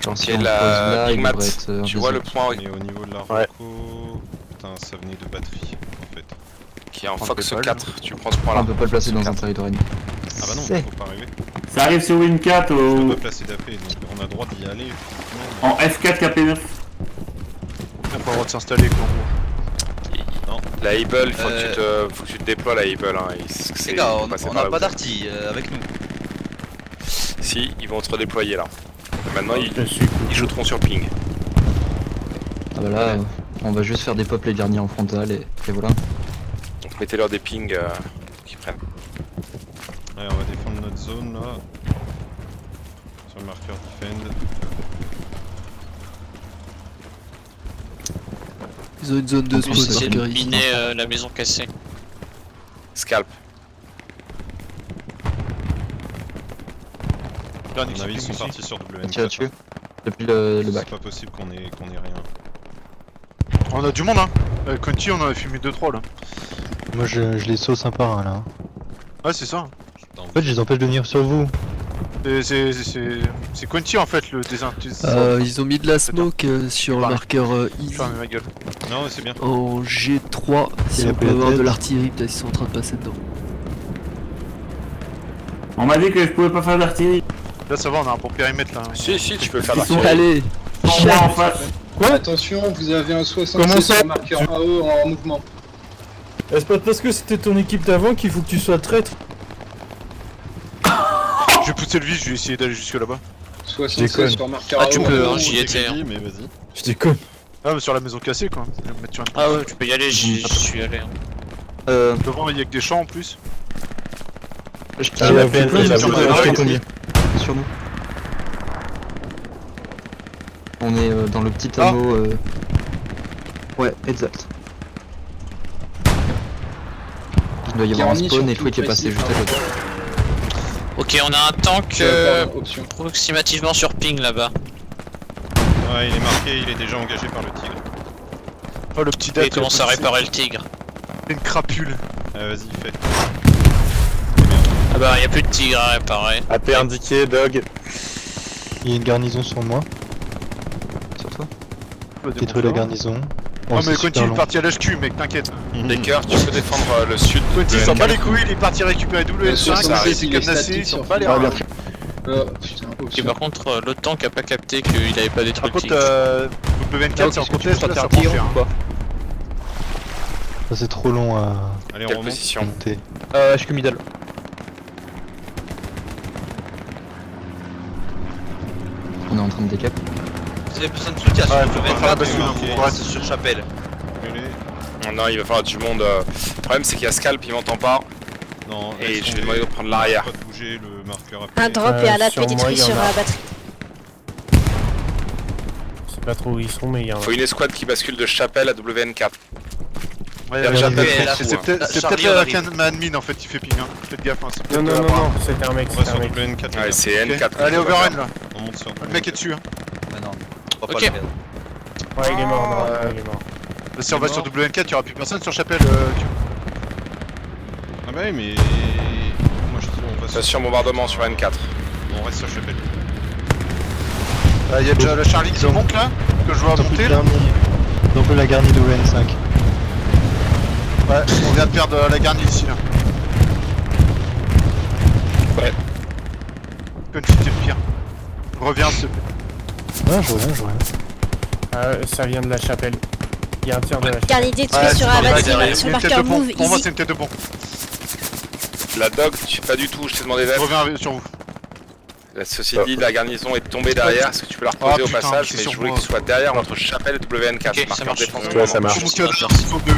Genre, si Et on se la pose là, Big il Mat, devrait être tu vois le point Mais au niveau de la Ouais. Rocco. Putain, ça venait de batterie, en fait. qui est en Prends Fox le 4, tu prends ce point on là. peut pas le placer dans un territoire ennemi. Ah bah non, C'est- faut pas arriver. Ça arrive sur Win 4 Je au... peux pas placer d'AP, donc on a le droit d'y aller. effectivement. en F4 KP9. On a pas le droit de s'installer quoi en gros. La Able, il faut que tu te déploies la Able. Hein. Les gars, ils vont passer on par n'a là pas où- d'arty avec nous. Si, ils vont te redéployer là. Maintenant, Je suis ils joueront sur ping. Ah bah là, on va juste faire des pop les derniers en frontal et voilà. Donc mettez-leur des pings qu'ils prennent. Allez, on va défendre notre zone là. Sur le marqueur defend. Ils ont une zone de On On peut spawn essayer de marqueur ici. miner la maison cassée. Scalp. À mon avis, ils sont partis sur WN4. Tire dessus. Depuis le bac. C'est pas possible qu'on ait rien. On a du monde hein. Conti on en a fumé 2-3 là. Moi je les sauce un par un là. Ouais c'est ça. En fait je les empêche de venir sur vous. C'est Conti en fait le désintus. Ils ont mis de la smoke sur le Pareil. marqueur Easy Fermez ma gueule. Non, mais c'est bien. en G3. Si Il a on pris peut la avoir de tête. l'artillerie, peut-être qu'ils sont en train de passer dedans. On m'a dit que je pouvais pas faire d'artillerie. Là ça va, on a un bon périmètre là. Si, tu peux faire Ils sont- l'artillerie. Allez, En moi en face. Attention, vous avez un 66 sur marqueur AO en mouvement. C'est pas parce que c'était ton équipe d'avant qu'il faut que tu sois traître. Je vais pousser le vis, je vais essayer d'aller jusque là-bas. 76 sur marqueur Ah, tu peux, hein, j'y étais. Hein. Mais vas-y. Je déconne. Ah mais sur la maison cassée quoi. Je vais me mettre sur un truc. Ah ouais, tu peux y aller, j'y suis allé. Hein. Devant il y a que des champs en plus. Je Ah, la peine, il a sur pris la peine. sur nous. On est dans le petit Ah. hameau. Ouais, exact. Il doit y avoir un spawn et Twitch est passé juste à côté. Ok, on a un tank approximativement sur ping là-bas. Ouais, il est marqué, il est déjà engagé par le tigre. Oh le petit Et date. il commence à réparer le tigre. Une crapule. Vas-y, fais. Ah bah, y a plus de tigre à réparer. AP indiqué, Dog. Il y a une garnison sur moi. Sur toi. Détruire la garnison. Oh c'est mais super Conti il long. est parti à l'HQ mec, t'inquiète. Baker, tu peux défendre le sud. Conti il s'en bat les couilles, il est parti récupérer WS5, ça arrive, il est cadenassé, il s'en bat les reins. Et par contre, l'autre tank a pas capté qu'il avait pas détruit Par le contre tigre. W24 c'est en contest là, ça prend cher. Hein. Ça c'est trop long à Allez, on Quelle remonte. position? monter. HQ middle. On est en train de décap. Vous avez besoin de soutien sur Ouais, le faut pas faire la 24 bascule, ou faut reste sur Chapelle. Allez. Non, il va falloir du monde. Le problème, c'est qu'il y a Scalp, il m'entend pas. Non, Et laisse je vais tomber. demander de prendre l'arrière. Pas de bouger, le marqueur a Un pris. drop et à la sur moi, pédiatrie il y en sur a. la batterie. Je sais pas trop où ils sont, mais il y en a. Faut une escouade qui bascule de Chapelle à WN4. Ouais, Déjà, c'est t'as peut-être fait la c'est Charlie, peut-être on la arrive. admin en fait qui fait ping, hein. Faites gaffe, hein. c'est Non, peut-être non, la non, barre. non, c'était un mec, On va c'était un sur mec. WN4. les Ouais, gars. c'est Ok. N4. Allez, overrun là. On monte sur Le mec est dessus, hein. Mais non, on va Ok. pas le perdre. Ouais, il est mort, non, il est mort. Si on va sur WN4, il y aura plus personne sur Chapelle. Ah bah oui, mais... Moi je dis on va Station bombardement sur N4. On reste sur Chapelle. Il y a déjà le Charlie qui monte là, que je vois monter là. Ils ont pris la garnie de WN5. Ouais, on vient de perdre la garnie ici là. Ouais. Continue de pire. Reviens s'il te plaît. Ouais, je vois. Ça vient de la chapelle. Il y a un tir de la chapelle. Garni détruit Ouais, sur c'est la pas batterie, mal, sur il y a une tête marqueur de pont. move, Pour moi, easy. c'est une tête de pont. La dog, tu sais pas du tout, je t'ai demandé d'aide. Je reviens sur vous. Ceci dit, la garnison est tombée derrière. Est-ce que tu peux la reposer Ah, au putain, passage? c'est Mais sur je voulais moi. qu'il soit derrière entre Chapelle et WN4. Ok, ça Marqueur marche. défense. Ouais, ça marche. Faut qu'ils sont deux.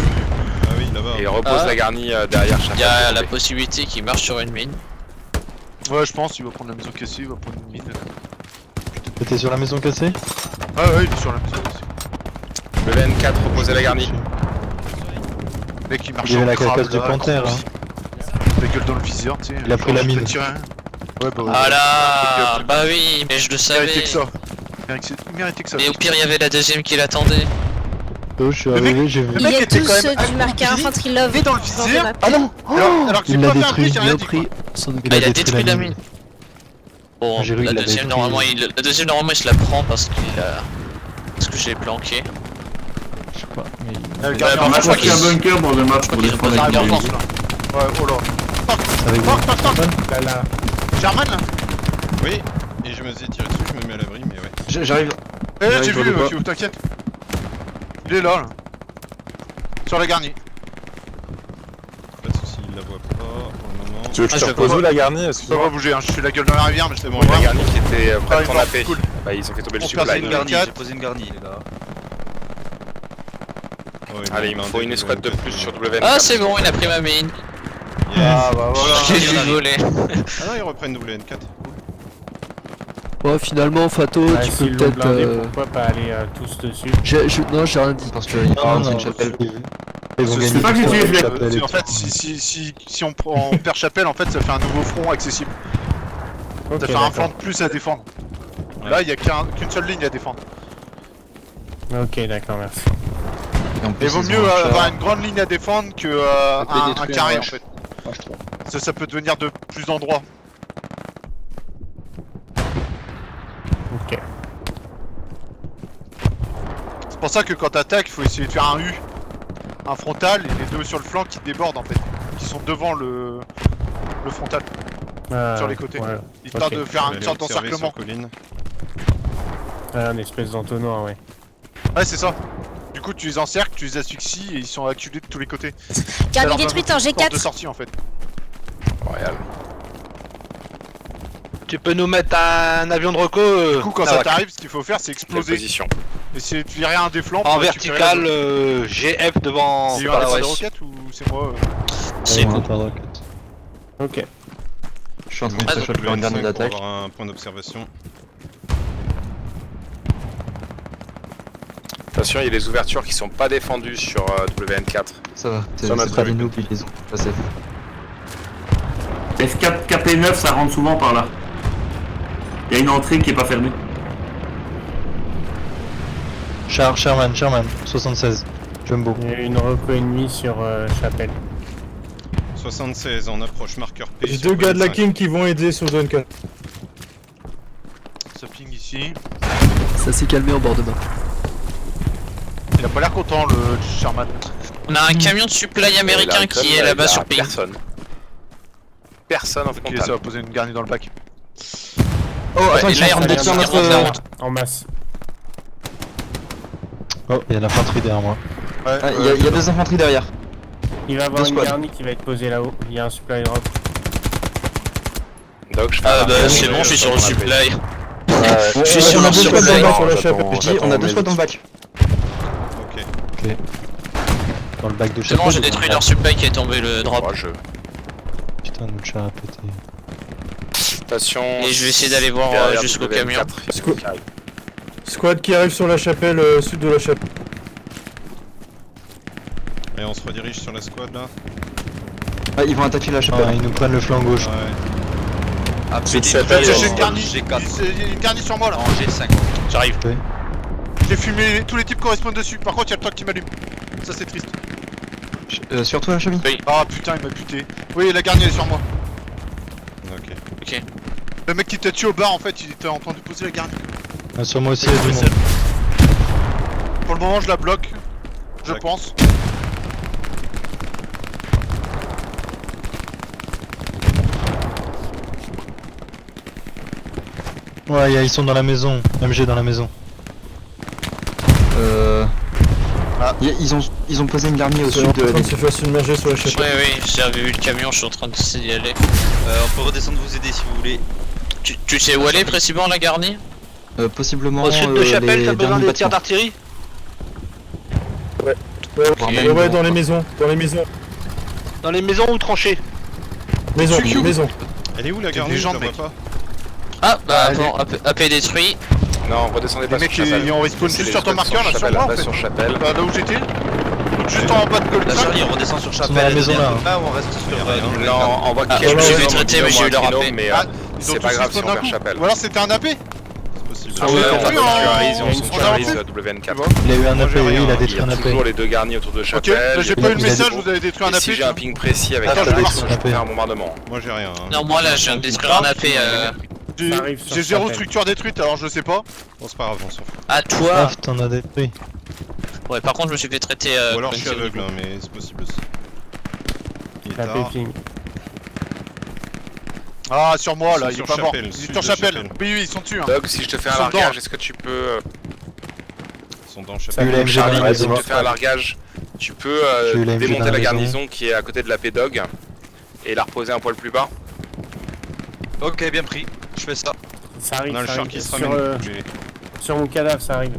Ah oui, là-bas. Et repose Ah. la garnie derrière Il Chapelle. y a la possibilité qu'il marche sur une mine. Ouais, je pense, il va prendre la maison cassée, il va prendre une mine. T'étais sur la maison cassée? Ah ouais, il est sur la maison cassée. WN4, reposez la garnie. Le mec il marche Il y avait en la crabe, carcasse du là, panthère, gros. hein. La gueule dans le viseur, tu sais. Il a pris la Je peux mine. tirer un. Ouais, bah ouais. Ah là, bah oui, mais je le Il méritait savais. que ça. Il méritait que ça. Mais au pire, il y avait la deuxième qui l'attendait. Oh, je suis Le mec- arrivé, j'ai vu. Le Il mec est était tous quand même du marqueur accompli, infanterie love. il est dans le Dans viseur. la- Ah non! Alors que Il j'ai l'a pas fait un détruit, truc, j'ai rien Bien dit. pris. Sans Ah, il a détruit la mine. Bon, J'ai vu la qu'il avait deuxième, détruit. normalement, la deuxième, normalement, il se la prend parce qu'il a... Parce que j'ai planqué. Je sais pas, mais Le Ouais, gardien bah, On a je crois sorti un qu'il- bunker dans le match pour qu'il défendre repose la un garnie. garçon. Ouais, oh là. avec vous. Là, là. Sherman là. Oui, et je me suis tiré dessus, je me mets à l'abri, mais ouais. J'arrive. Eh, J'arrive j'ai sur vu, le pas. Kyo, t'inquiète. Il est là. Sur la garnie. Pas de soucis, il la voit pas pour le moment. Tu veux que je te repose où la garnie? Ça va bouger, hein. Je suis la gueule dans la rivière, mais je t'ai Bon, la garnie qui était près de ton Ah, AP. cool. Bah, ils ont fait tomber le On perd supply. une garnie, j'ai posé une garnie, les gars. Ouais, Allez, il me faut une escouade de plus sur WN4. Ah, c'est bon, il a pris ma mine. Yes. Ah bah voilà. J'ai dû voler. Ah non, ils reprennent WN4. Ouais, finalement, Fato, Ouais, tu peux s'ils l'ont peut-être. blindé, pourquoi pas aller tous dessus? Non, j'ai rien dit. Parce qu'il y a Non, une non, chapelle. Ils vont C'est gagner. pas que tu es Chapelle et En fait, tout. si on perd Chapelle, en fait, ça fait un nouveau front accessible. Ok, Ça fait un d'accord. flanc de plus à défendre. Ouais. Là, il y a qu'une seule ligne à défendre. Ok, d'accord, merci. Et en plus, Il vaut ils mieux ont un char. avoir une grande ligne à défendre que un carré en fait. Ça peut devenir de plus d'endroits. Ok. C'est pour ça que quand t'attaques, il faut essayer de faire un U. Un frontal et les deux sur le flanc qui débordent en fait. Qui sont devant le frontal. Sur les côtés. Ouais. Histoire Ok. de faire On va une aller sorte observer d'encerclement. sur colline. Un espèce d'entonnoir, ouais. Ouais, c'est ça. Du coup, tu les encercles, tu les asphyxies et ils sont acculés de tous les côtés. Garni Alors, détruite en porte de G4. sortie en fait. Royal. Tu peux nous mettre un avion de reco Du coup, quand ça Nawak. t'arrive, ce qu'il faut faire, c'est Quelle exploser. position? Essayer de virer un des flancs. En pour récupérer vertical, la zone. GF devant. Il y a eu par un la lanceur de ouest. roquette ou c'est moi C'est Ouais, bon. pas de roquette. Ok. Je suis en train Je de monte shot sur pour une dernière WN5 d'attaque. pour avoir un point d'observation. Attention, il y a des ouvertures qui sont pas défendues sur WN4. Ça va, Sur notre c'est pas des avis. noobs, ils les ont pas safe. F4 KP9, ça rentre souvent par là. Il y a une entrée qui est pas fermée. Sherman, 76. Jumbo. Il y a une reco ennemie sur Chapelle. 76 en approche marqueur P. J'ai sur deux gars de la WN5. King qui vont aider sur zone 4. Ça ping ici. Ça s'est calmé en bord de main. Il a pas l'air content le Sherman. On a un camion de supply américain qui est là-bas sur Ping. Personne. Personne en Ok, frontal. ça va poser une garnie dans le bac. Oh, attends, Ouais, ils là, sont en train de il détruire remonte, notre. il remonte. En masse. Oh, il y a l'infanterie derrière moi. Ouais, Ah, il y a deux infanteries derrière. Il va y avoir Deux une squads. garnie qui va être posée là-haut. Il y a un supply drop. Donc, je fais Ah un bah appel, c'est bon, je suis sur le supply. Je suis on sur a leur deux squads supply. dans le bac, Je dis, on a deux squads dans le bac. Ok. Dans le bac de C'est bon, Chapelle. j'ai détruit leur supply qui est tombé le drop. Moi, je... Putain, notre char a pété. Station. Et je vais essayer d'aller voir derrière jusqu'au WN4, camion. qui arrive. Squad qui arrive sur la chapelle, sud de la chapelle. Et on se redirige sur la squad là. Ah, ils vont attaquer la Ah, chapelle. ils nous prennent le flanc gauche. Ouais. Après, J'ai une garnie. J'ai une garnie sur moi là. En G5. J'arrive. J'ai fumé, tous les types correspondent dessus. Par contre, y'a le truc qui m'allume. Ça, c'est triste. Sur toi, Chami. Ah putain, il m'a buté. Oui, la garnie elle est sur moi. Ok. Le mec qui t'a tué au bar, en fait, il était en train de poser la garnie. Ah, sur moi aussi, il y a du monde. Pour le moment, je la bloque. Je pense. Ouais, ils sont dans la maison. MG dans la maison. Ils ont posé une garnie au C'est sud en de train de se faire submerger sur la chapelle. Oui, j'avais vu le camion, je suis en train d'y aller. On peut redescendre vous aider si vous voulez. Tu sais où aller précisément la garnie? Possiblement. Au sud de Chapelle, t'as les besoin derniers des tirs bâtiments. d'artillerie? Ouais, dans les maisons, dans les maisons. Dans les maisons ou tranchées? Maison, maison. Elle est où la Quelle garnie? Je légende, la vois mec. pas. Ah bah attends, AP détruit. Non, redescendez pas Les sur mecs, Chapelle. ils ont respawn C'est juste les sur ton squads marqueur là, sur moi en là fait. sur Chapelle. Là où j'étais. Juste en bas de col 5. on redescend sur Ils sont dans la maison là. on reste sur Non, on voit Ah, qu'il y a je me suis fait gens traiter, qui mais ont j'ai eu un leur créneau, AP. mais Ils ont c'est pas tous grave si respawn on d'un perd coup. Chapelle. Ou alors c'était un AP. C'est possible. Ah ouais, on va sanctuarise et on sanctuarise WN4. Il a eu un Moi, AP, j'ai rien, il a hein. Il y détruit a un AP. toujours les deux garnis autour de Ok, Chapelle. là j'ai Et pas eu le il a message, des- vous avez détruit un AP. si j'ai un ping précis avec Attends, je Chapelle, marche. je peux faire un bombardement. Moi j'ai rien. hein. Non, moi là, je viens de détruire un AP. J'ai Ça arrive sur j'ai zéro Chapelle. structure détruite, alors je sais pas. Bon, c'est pas grave, on s'en fout. Ah, toi? Ah, t'en as détruit. Ouais, par contre, je me suis fait traiter. Ou alors je suis comme aveugle, hein, mais c'est possible aussi. Il est La tard. pépine. Ah, sur moi Ils là, sont il est sur pas mort. Chapelle, Il est sud sur de Chapelle. Chapelle. Oui, ils sont dessus. Hein. Doug, si je te fais Ils un sont largage, dedans. est-ce que tu peux. Ils sont dans Ça Chapelle. eu la MG dans Charlie, la si je maison. te fais un largage, tu peux J'ai eu la MG dans démonter la la maison. garnison qui est à côté de la P-Dog et la reposer un poil plus bas. Ok, bien pris. Je fais ça. Ça arrive, On a le ça char arrive. qui se Sur, ramène. sur mon cadavre, ça arrive.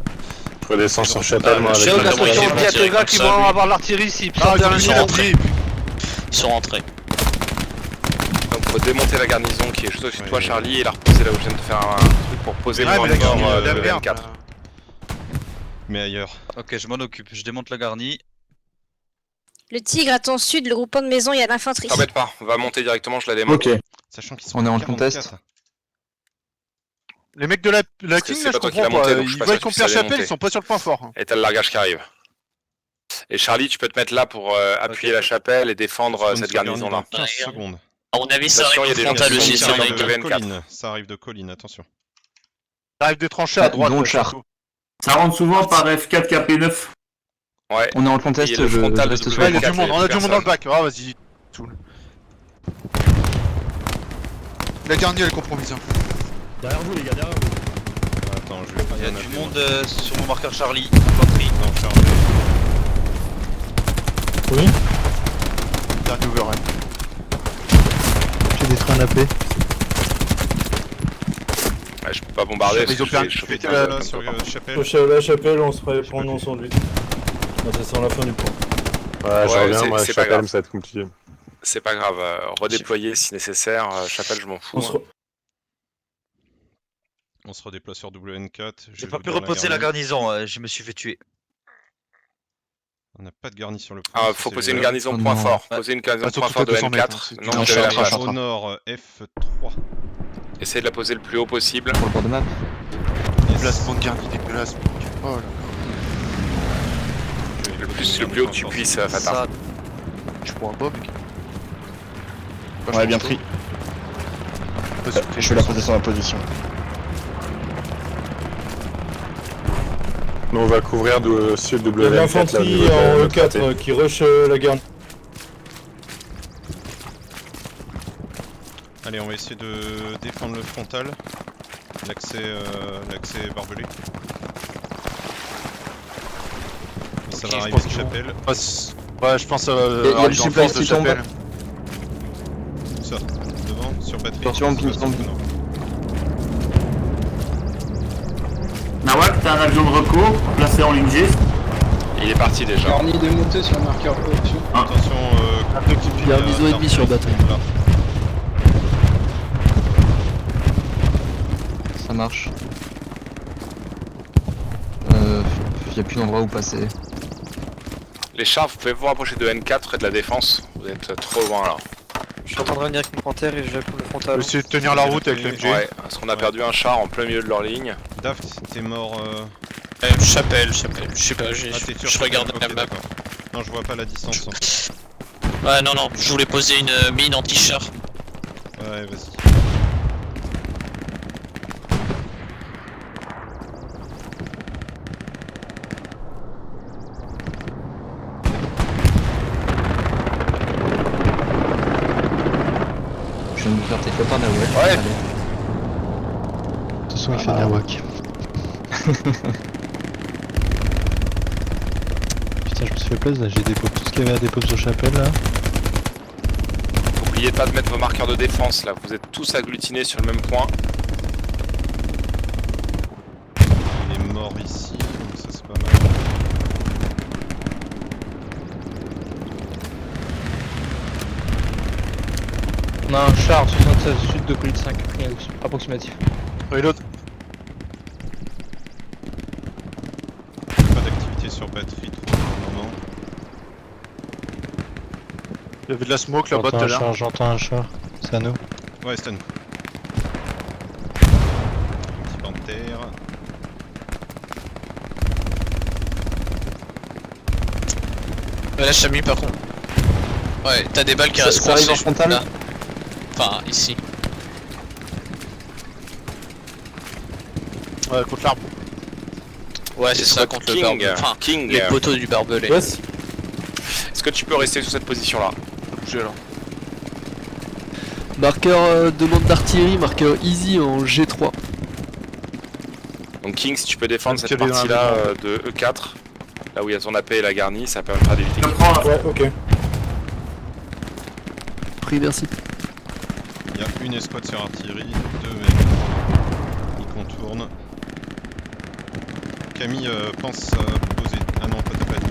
Je redescends sur Chapelle, moi, J'ai avec aucun la souci, moitié, on dit à tous les gars qui ça, vont lui. avoir l'artillerie s'ils Ah, sortent ils de ont la mis maison. rentrés. Ils sont rentrés. Donc faut démonter la garnison qui est juste au-dessus de toi, Ouais. Charlie, et la reposer là où je viens de te faire un truc pour poser Ouais, le mais la point de garnie, mort elle est de merde. WN4. Mais ailleurs. Ok, je m'en occupe. Je démonte la garnie. Le tigre à ton sud, le groupement de maison, il y a l'infanterie. T'embête pas, on va monter directement, je la démonte. Ok. Sachant qu'ils sont On est en 44. contest. Les mecs de la Parce que King c'est là, je pas toi qui comprends l'as monté, pas. donc je suis Ils pas voient sûr qu'on que perd ça allait Chapelle, monter. ils sont pas sur le point fort. Hein. Et t'as le largage qui arrive. Et Charlie, tu peux te mettre là pour appuyer la chapelle et défendre cette garnison là. 15 secondes. À mon avis, ça Attention, arrive il y a au des frontal gens aussi, qui si sont on dans est le deux. WN4. Colline, ça arrive de colline, attention. Ça arrive des tranchées à droite. Dont le là, char. surtout. Ça rentre souvent par F4 KP9. Ouais. On est en contest, Et le je frontal de reste sur Ouais, le il y a WN4, du monde, on a du monde dans le bac. Ah, vas-y. Toul. La garnie, elle est compromise. Hein. Derrière vous, les gars, derrière vous. Attends, je vais pas Il y a en du appeler, monde moi. sur mon marqueur Charlie. Infanterie. Non, chargé. Oui. Dernier overrun. J'ai détruit un AP. Ouais, je peux pas bombarder parce Ils ont que perdu. j'ai chopé C'était un la- peu Là, comme sur ça. Chapelle. Au la chapelle, on se ferait prendre en sandwich. Ah, ça sent la fin du point. Ouais, je Ouais, reviens, c'est- moi, c'est pas Chapelle, grave. ça va être compliqué. C'est pas grave, redéployer si nécessaire. Chapelle, je m'en fous. On se re- On se redéploie sur WN4. J'ai pas pu reposer la garnison, je me suis fait tuer. On n'a pas de garni sur le point. Ah, ça, faut c'est poser une le- garnison Oh point non. fort. Ouais. Poser une garnison Ah, surtout point fort de à 200 mètres, N4. hein, c'est Non, dur. je vais la Cherche. faire. Au nord, F3. Essaye de la poser le plus haut possible. pour le bord de map. Placement de garnie dégueulasse. Oh là là. Le plus haut que tu puisses, Fatah. Ça, Je prends un bob. Ouais, bien pris. Je suis là pour descendre la position. Nous, on va couvrir du sud Il y a de WN4. là, au l'infanterie niveau de en notre E4 AT. qui rush la garnie. Allez, on va essayer de défendre le frontal. L'accès barbelé. Ça Ok, va je arriver pense de qu'ils vont- Chapelle. Ouais, je pense Il y a arriver du en supply force de qui tombe. Chapelle. Où ça Devant Sur batterie Attention, Ça ping passe pong. au nord. Nawak, t'as un avion de recours placé en ligne G. Il est parti déjà. Garni démonté sur le marqueur production. Attention, Il y a un ISO ennemi sur batterie. Là. Ça marche. Y a plus d'endroit où passer. Les chars, vous pouvez vous rapprocher de N4 près de la défense. Vous êtes trop loin là. Je suis en train de revenir avec mon panthère et je vais pour le frontal. Essayer de tenir la route avec le MG. Ouais, parce qu'on a perdu un char en plein milieu de leur ligne. Daft, t'es mort. Chapelle, je sais pas, je regarde la map. Non, je vois pas la distance. En fait. Ouais, non, je voulais poser une mine anti-char. Ouais, vas-y. Je viens de me faire tes copains nawak. Ouais. Allez. De toute façon, il fait nawak. Putain, je me suis fait plaisir là, j'ai des pop, tout ce qu'il y avait à dépôt sur chapelle là. N'oubliez pas de mettre vos marqueurs de défense là, vous êtes tous agglutinés sur le même point. Il est mort ici, donc ça c'est pas mal. On a un char 76 sud de colis 5, approximatif. Reload. Pas d'activité sur batterie trop pour le moment. Il y avait de la smoke là-bas tout à l'heure. J'entends un char, c'est à nous. Ouais, stun. Petit panthère. Là, je t'ai mis par contre. Ouais, t'as des balles qui Ça restent arrive coincées. en frontal là. Enfin, ici. Ouais, contre l'arbre. Ouais, c'est ça, contre le barbelé. Enfin, King. les poteaux du barbelé. Yes. Est-ce que tu peux rester sur cette position là? Bouger là. Marqueur demande d'artillerie, marqueur easy en G3. Donc King, si tu peux défendre Même cette qu'il y avait partie là dans la de E4, là où il y a ton AP et la garnie, ça permettra d'éviter. Ouais, ok. Pris, merci. Il y a une escouade sur artillerie, 2 ils contournent. Camille pense poser. Ah non, toi t'as pas dit.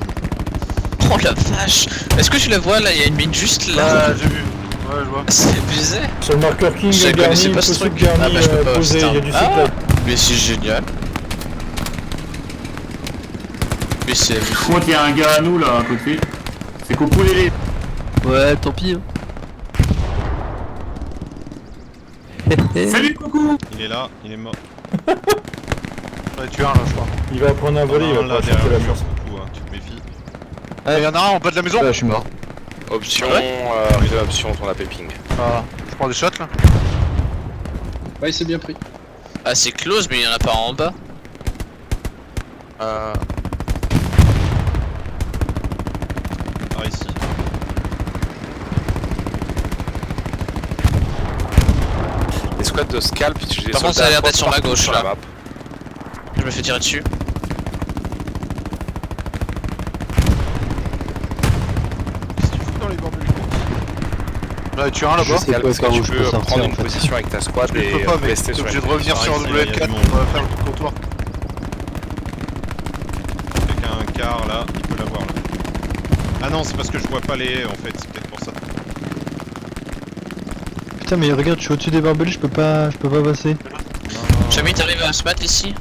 Oh la vache! Est-ce que tu la vois là? Il y a une mine juste là. Ouais, j'ai vu. Ouais, je vois. C'est abusé. Sur le marqueur King, Je connaissais garni, pas ce possible truc. garni Ah bah, je peux pas, posé, il y a putain. du Ah. supply. Mais c'est génial. Mais c'est abusé. Je crois qu'il y a un gars à nous là à côté. C'est Copoulélé. Ouais, tant pis. Hein. Salut coucou. Il est là, il est mort. J'en ai tué un là, je crois. Il va prendre un volet, il va là pas derrière chercher le la mur, force. beaucoup, hein, tu te méfies. Il y en a un en bas de la maison. Je suis mort. Option, Ah deuxième option, ton AP ping. Ah, je prends des shots là. Ouais, il s'est bien pris. Ah, c'est close, mais il y en a pas en bas. Ah, ici. Les squads de scalp utilisent les Par contre, soldats ça a l'air d'être sur ma partout gauche, sur là. la map. Je me fais tirer dessus. Qu'est-ce que tu fous dans les barbelés? J'en ai tué un là-bas. Je sais Scalp, pas est-ce par que où tu je peux peux sortir, prendre en une fait. position avec ta squad Je et peux pas, mec. rester T'es sur obligé une de revenir sur Pareil, il y a W4 du monde. pour faire le comptoir. Quelqu'un a un quart là, il peut l'avoir là. Ah non, c'est parce que je vois pas les haies en fait, c'est peut-être pour ça. Putain, mais regarde, je suis au-dessus des barbelés, je peux pas passer. Chami, t'arrives à se battre ici?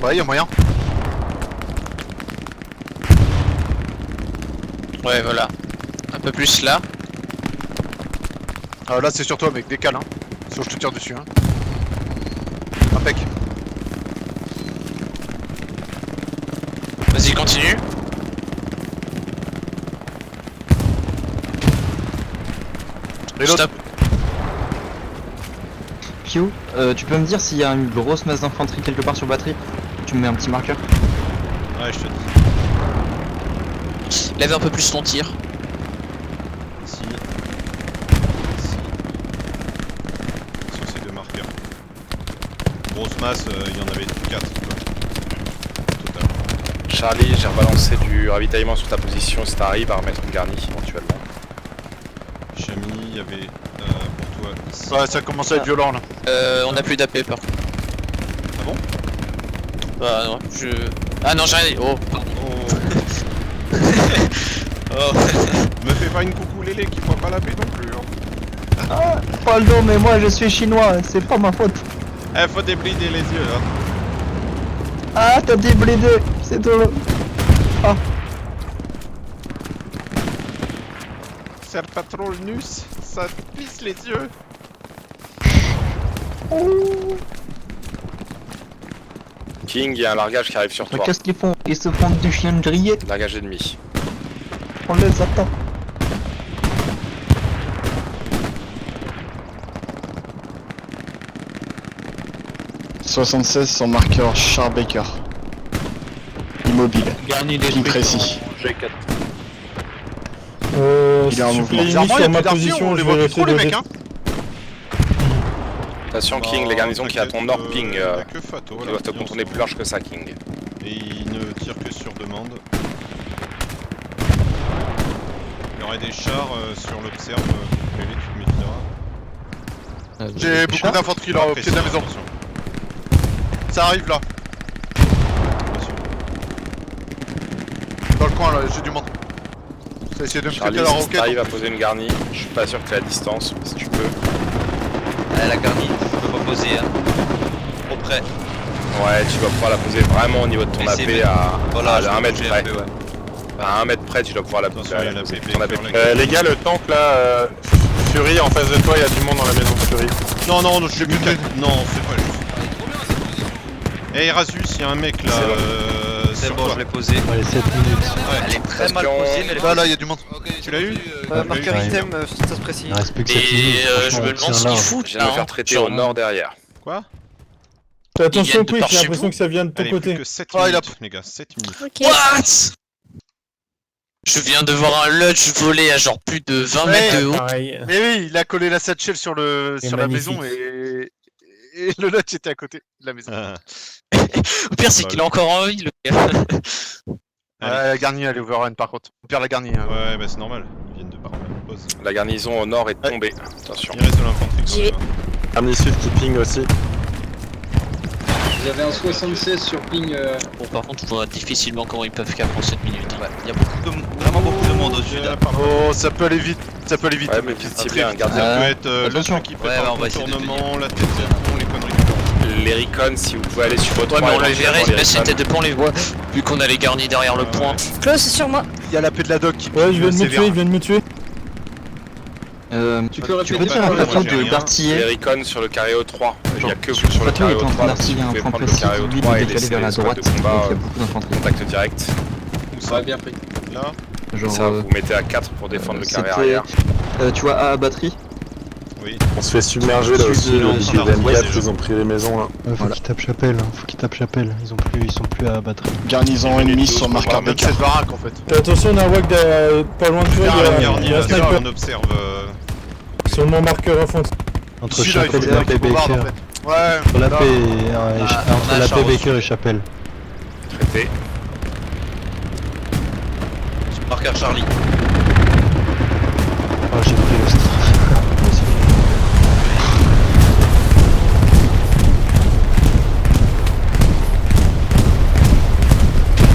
Ouais, y'a moyen. Ouais, voilà. Un peu plus là. Là, c'est sur toi, mec, décale, hein. Sinon, je te tire dessus, hein. Impec. Vas-y, continue. Reload. Stop. Q, tu peux me dire s'il y a une grosse masse d'infanterie quelque part sur batterie? Tu me mets un petit marqueur? Ouais, je te dis. Lève un peu plus ton tir. Ici. Ici. Sur ces deux marqueurs. Grosse masse, il y en avait 4 quoi. Total. Charlie, j'ai rebalancé du ravitaillement sur ta position si t'arrives à remettre une garnie éventuellement. Chami, il y avait pour toi ici. Ouais, ça commence à être violent là. On a plus d'AP par contre. Ah bon? Bah non, Ah non, j'arrive. Oh, pardon. Oh. Me fais pas une coucou Lélé qui voit pas la paix non plus. Hein. Pardon, mais moi je suis chinois, c'est pas ma faute. Eh, faut déblider les yeux, hein. Ah, t'as déblédé, c'est tout. Ah. C'est pas trop le nus, ça te pisse les yeux. King, il y a un largage qui arrive sur Mais toi. qu'est-ce qu'ils font? Ils se font du chien grillé. Largage ennemi. On les attend. « 76 sur marqueur Char Baker. Immobile. Garni des Ping précis. G4. Il est en mouvement. Bizarrement, il y a plus d'artillerie, on les voit plus trop les mecs, hein. Attention King, les garnisons qui est à ton nord ping. Que Fato, Ils doivent te contourner plus large que ça King. Et il ne tire que sur demande. Il y aurait des chars sur l'observe, Lily, tu te méfieras. J'ai beaucoup d'infanterie là au pied de la maison. Ça arrive là. Dans le coin là, j'ai du monde. Ça essaie de me Charlie, péter la si roquette. t'arrives à poser une garnie, je suis pas sûr que tu la distance, mais si tu peux. La garnie, je peux pas poser, hein. Trop près. Ouais, tu vas pouvoir la poser vraiment au niveau de ton AP à 1 mètre près. À 1 mètre près, tu dois pouvoir la poser. Ton AP. Les gars, le tank là, Fury en face de toi, il y a du monde dans la maison Fury. Non, non, j'ai plus qu'à... Non, c'est pas juste. Eh Erasus, il y a un mec là. C'est bon, je l'ai posé. Allez, 7 minutes. Elle est très mal posée, mais elle est Là, il y a du monde. Tu l'as eu? marqueur item, ça se précise. Il reste plus que 7 minutes. Et je me demande ce qu'ils foutent Je viens de me faire traiter au nord derrière. Quoi? Attention, Ils viennent de Quick, par j'ai chez l'impression vous que ça vient de ton Allez, côté. plus que 7 Ah, il a- minutes, les gars, 7 minutes. Ok. What? Je viens de voir un Lutch voler à genre plus de 20 mètres de haut. Pareil. Mais oui, il a collé la satchel sur C'est la magnifique. maison et le lot était à côté de la maison. Ah. Au pire, c'est qu'il est encore en vie, le gars. La garnie elle est overrun par contre. On perd la garnie. Hein. Ouais, bah c'est normal, ils viennent de par la pause. La garnison au nord est tombée. Attention. Il reste de l'infanterie quand J'y vais. même. Army Sud qui ping aussi. Vous avez un 76 sur ping. Bon, par contre, on voit difficilement comment ils peuvent capter en 7 minutes. hein. Il y a vraiment beaucoup de monde au sud. Oh, ça peut aller vite. Ça peut aller vite. Ouais, mais vite, c'est bien, Ça gardien. peut être le attention. truc qui Ouais, prépare on va le essayer de contournement, la tête de pont, les conneries du genre. Les recons, si vous pouvez aller sur votre Ouais, mais on les verrait, mais c'était de pont les voit, vu qu'on a les garnis derrière le point. Close sur moi. Il y a la paix de la doc qui Ouais, je viens de me sévère. tuer, il vient de me tuer. Tu peux répéter peux faire un moi, plateau j'ai rien. Les d'artiller. recons sur le carré O3. Il n'y a que Sur vous sur le plateau, carré il est en O3. train donc si d'artiller vous un pouvez point prendre le précis, carré lui, O3 et de décaler laisser vers la les squads droite, de donc il y combat a beaucoup d'infanterie. contact direct. Ouais, bien pris. Là, Genre, Ça, vous mettez à 4 pour défendre le carré c'était, arrière. tu vois, A batterie. oui. On se fait submerger là Sud aussi, de- le sud de- M4, ouais, ils ont pris les maisons là. Faut Voilà. qu'ils tapent chapelle, faut qu'ils tapent chapelle. Ils sont plus à batterie. Garnison ennemie sur marqueur Baker. de cette baraque en fait. Attention, on a un WAC pas loin de toi, Vers il y la a- il garnie, y a un là, sniper on observe. sur mon marqueur offensif. Entre Ici là, il faut chapelle des et mecs qui bombardent en Baker. fait. Ouais. Entre la là. paix on a entre un la char paix au Baker sud. et chapelle. Traité. Marqueur Charlie. Oh, j'ai pris le strike.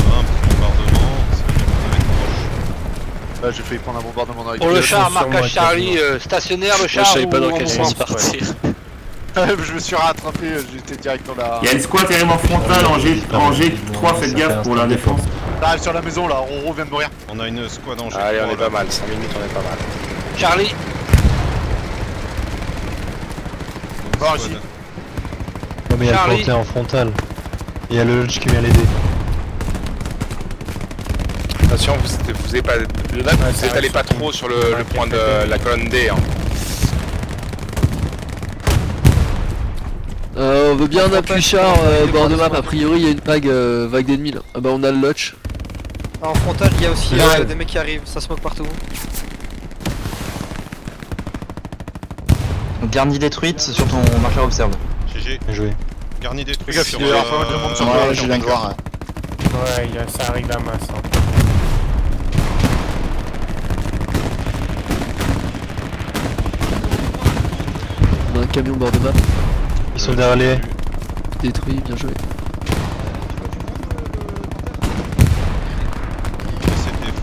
Un petit bombardement, ça veut dire qu'on va être proche. Là, j'ai failli prendre un bombardement dans la Pour le gueule. char, sur moi, marquage Charlie, quasiment. stationnaire le Moi, char. je savais pas ou dans en quel mouvement sens partir. Je me suis rattrapé, j'étais direct dans la. Il y a une squad qui arrive en frontale en G3, faites gaffe pour la défense. Ça arrive sur la maison là, Roro vient de mourir. On a une squad en G3. Allez, on est là. pas mal. 5 minutes, on est pas mal. Charlie. Bon, Squad. ici. Non mais il y a le Charlie. planté en frontal. Et il y a le lunch qui vient l'aider. Attention, vous êtes pas, là, vous êtes allé pas trop sur le point de la colonne D. Hein. On veut bien un appui char bord de map, a priori il y a une vague d'ennemis là. Ah bah on a le Lutch. En frontal, il y a aussi Ouais. des mecs qui arrivent, ça smoke partout. Garnie détruite sur ton marqueur observe. GG. Bien joué. Garni détruit. Les gars, il y a pas mal de monde sur Ouais, le je viens de voir. Ouais, ça arrive à masse. Hein. On a un camion bord de map, Ils sont derrière les haies. détruit, bien joué.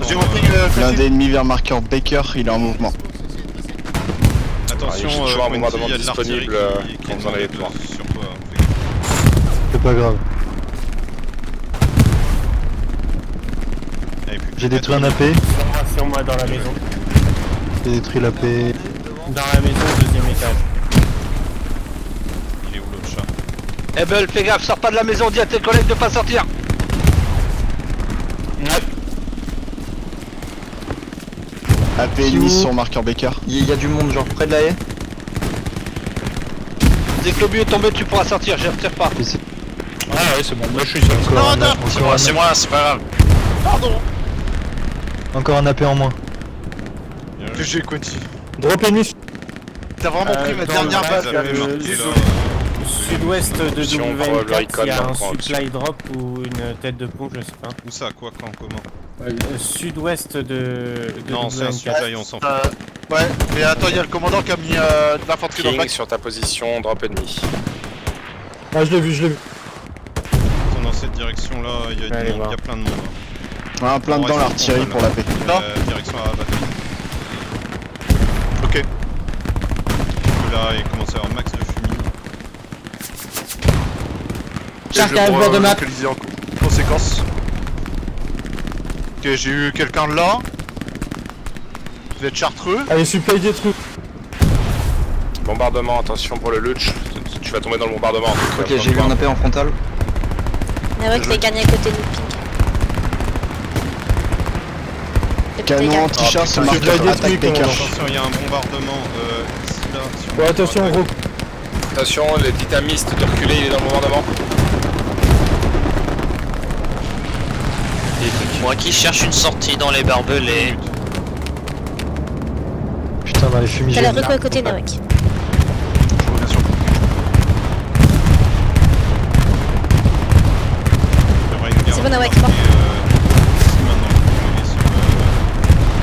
J'ai repris L'un des ennemis vers marqueur Baker, il est en mouvement. Attention, j'ai toujours un Quincy, bombardement il y a de l'artillerie disponible qui quand est vous en avez besoin. sur toi. Fais gaffe. C'est pas grave. Allez, plus J'ai que détruit un AP. Sur moi dans la maison. J'ai détruit l'AP. Dans la maison, deuxième étage. Il est où l'autre chat? Ebel, fais gaffe, sors pas de la maison, dis à tes collègues de pas sortir. AP ennemi sur marqueur Bécard. Il y a du monde, genre près de la haie. Dès que le but est tombé, tu pourras sortir, je retire pas. Ah ouais, c'est bon, moi je suis sur le Non, non, C'est moi, c'est pas grave. pardon. Encore un AP en moins. Que j'ai Quincy. Drop ennemi. T'as vraiment pris ma dernière balle. Sud-ouest de W4, il y a un Point supply drop ou une tête de pont, je sais pas. Où ça? Quoi? Quand? Comment? Sud-ouest de Non, c'est un W4. supply, on s'en fout. Ouais, mais attends, il y a le commandant qui a mis de l'infanterie dans le King bac. sur ta position, drop ennemi. Ah, je l'ai vu, je l'ai vu. Attends, dans cette direction là, il y a Allez du monde, voir. il y a plein de monde. Un plein On dedans reste l'artillerie frontal, pour la paix. Direction à la bataille. Ok. Là, il commence à y avoir max de fumée. Shark arrive bord de map. Localisé en conséquence. Ok, j'ai eu quelqu'un là. Vous êtes chartreux. Allez, supply détruit. Bombardement, attention pour le Luch. Tu vas tomber dans le bombardement. Ok, j'ai eu un AP en frontal. On voit qu'il a gagné à côté de nous, Pink. Canon anti-char sur putain, marqueur c'est déjà attaque détruit, Bécard. Attention, il y a un bombardement ici là. sur- Bon, attention, gros. Attention, le dynamiste de reculer, il est dans le bombardement. Moi qui cherche une sortie dans les barbelés. Putain, dans les T'as la fumigènes. reco à côté, Nawak. Je reviens sur le Il y aura une garde C'est bon, Nawak, marquée, mort. ici maintenant. Il est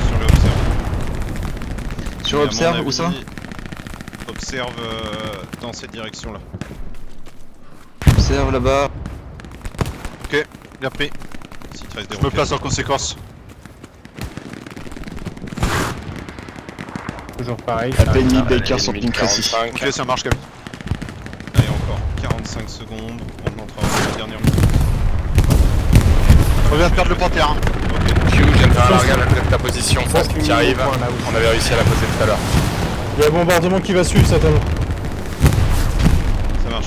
sur le observe. Sur Et à observe, mon où ça? avis, Observe dans cette direction là. Observe là-bas. bien pris. Si te reste des Je me roquettes. place en conséquence. Toujours pareil. AP ennemi ça- Bécard sur ping précis. 45. Ok, ça marche Camille. Allez, encore 45 secondes. On entrera dans la dernière minute. Je reviens de perdre le panthère. Q, je viens de faire un largage à côté de ta position. Ça, c'est Tu mis arrives. au point, là où On avait réussi à la poser tout à l'heure. Il y a un bombardement qui va suivre, certainement. Ça marche.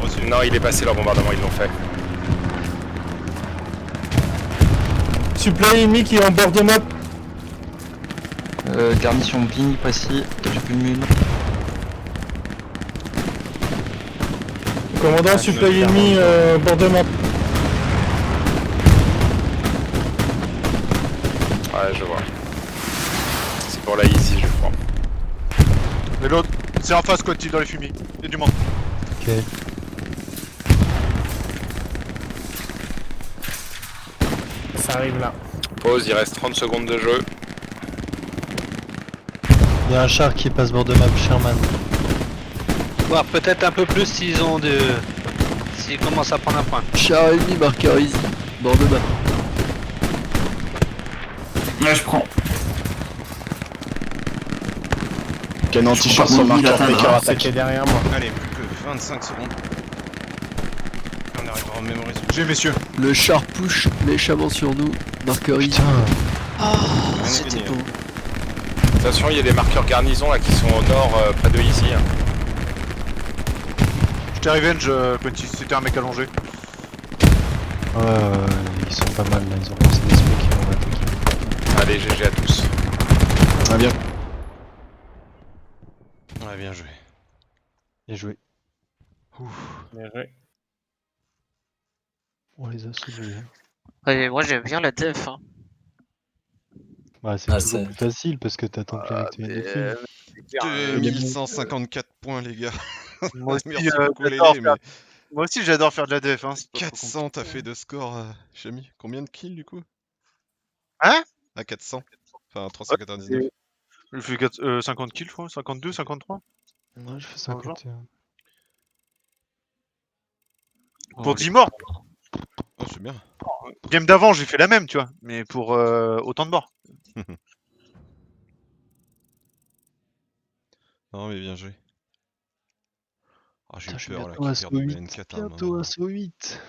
Reçu. Non, il est passé leur bombardement, ils l'ont fait. Supply ennemi qui est en bord de map. Garnition ping précis. J'ai plus de mine. Commandant, supply ennemi bord de map. Ouais, je vois. C'est pour la easy, je crois. Et l'autre, c'est en face Quincy dans les fumis. Il y a du monde. Ok. Ça arrive là. Pause, il reste 30 secondes de jeu. Il y a un char qui passe bord de map, Sherman. Voire peut-être un peu plus s'ils ont de... S'ils commencent à prendre un point. Char ennemi, marqueur easy. Bord de map. Ouais, je prends. Canon Je anti-char crois sur qu'on marqueur l'atteindra. Bécard attaque. C'était derrière moi. Allez, plus que 25 secondes. On arrivera à mémoriser. J'ai messieurs. Le char push méchamment sur nous. Marqueur easy. Rien n'est C'était gagné, beau. Attention, il y a des marqueurs garnison là qui sont au nord, près de Easy. Je t'ai revenge Quincy, c'était un mec allongé. Ils sont pas mal là, ils ont lancé des specs qui vont attaquer. Allez, GG à tous. Ah bien. Ouais, bien joué. Bien joué. Bien joué. On les a soulevés. Ouais, moi j'aime bien la def. Hein. Bah, c'est Ah, toujours c'est- plus facile parce que t'attends que les mecs te viennent dessus. 2154 points, les gars. Moi aussi, Merci beaucoup, j'adore Lélé, faire- mais Moi aussi j'adore faire de la def. Hein, c'est pas trop 400, t'as fait de score, Chami. Combien de kills du coup? Hein? À 400. Enfin, 399. Je fais 50 kills, je crois, 52, 53. Ouais, je fais 51. Pour 10 morts. Oh, c'est bien. Game d'avant, j'ai fait la même, tu vois, mais pour autant de morts. Non mais bien joué. Ah j'ai eu Putain, je suis peur là bientôt qu'il perde assaut 8. WN4 à un Bientôt moment. assaut 8.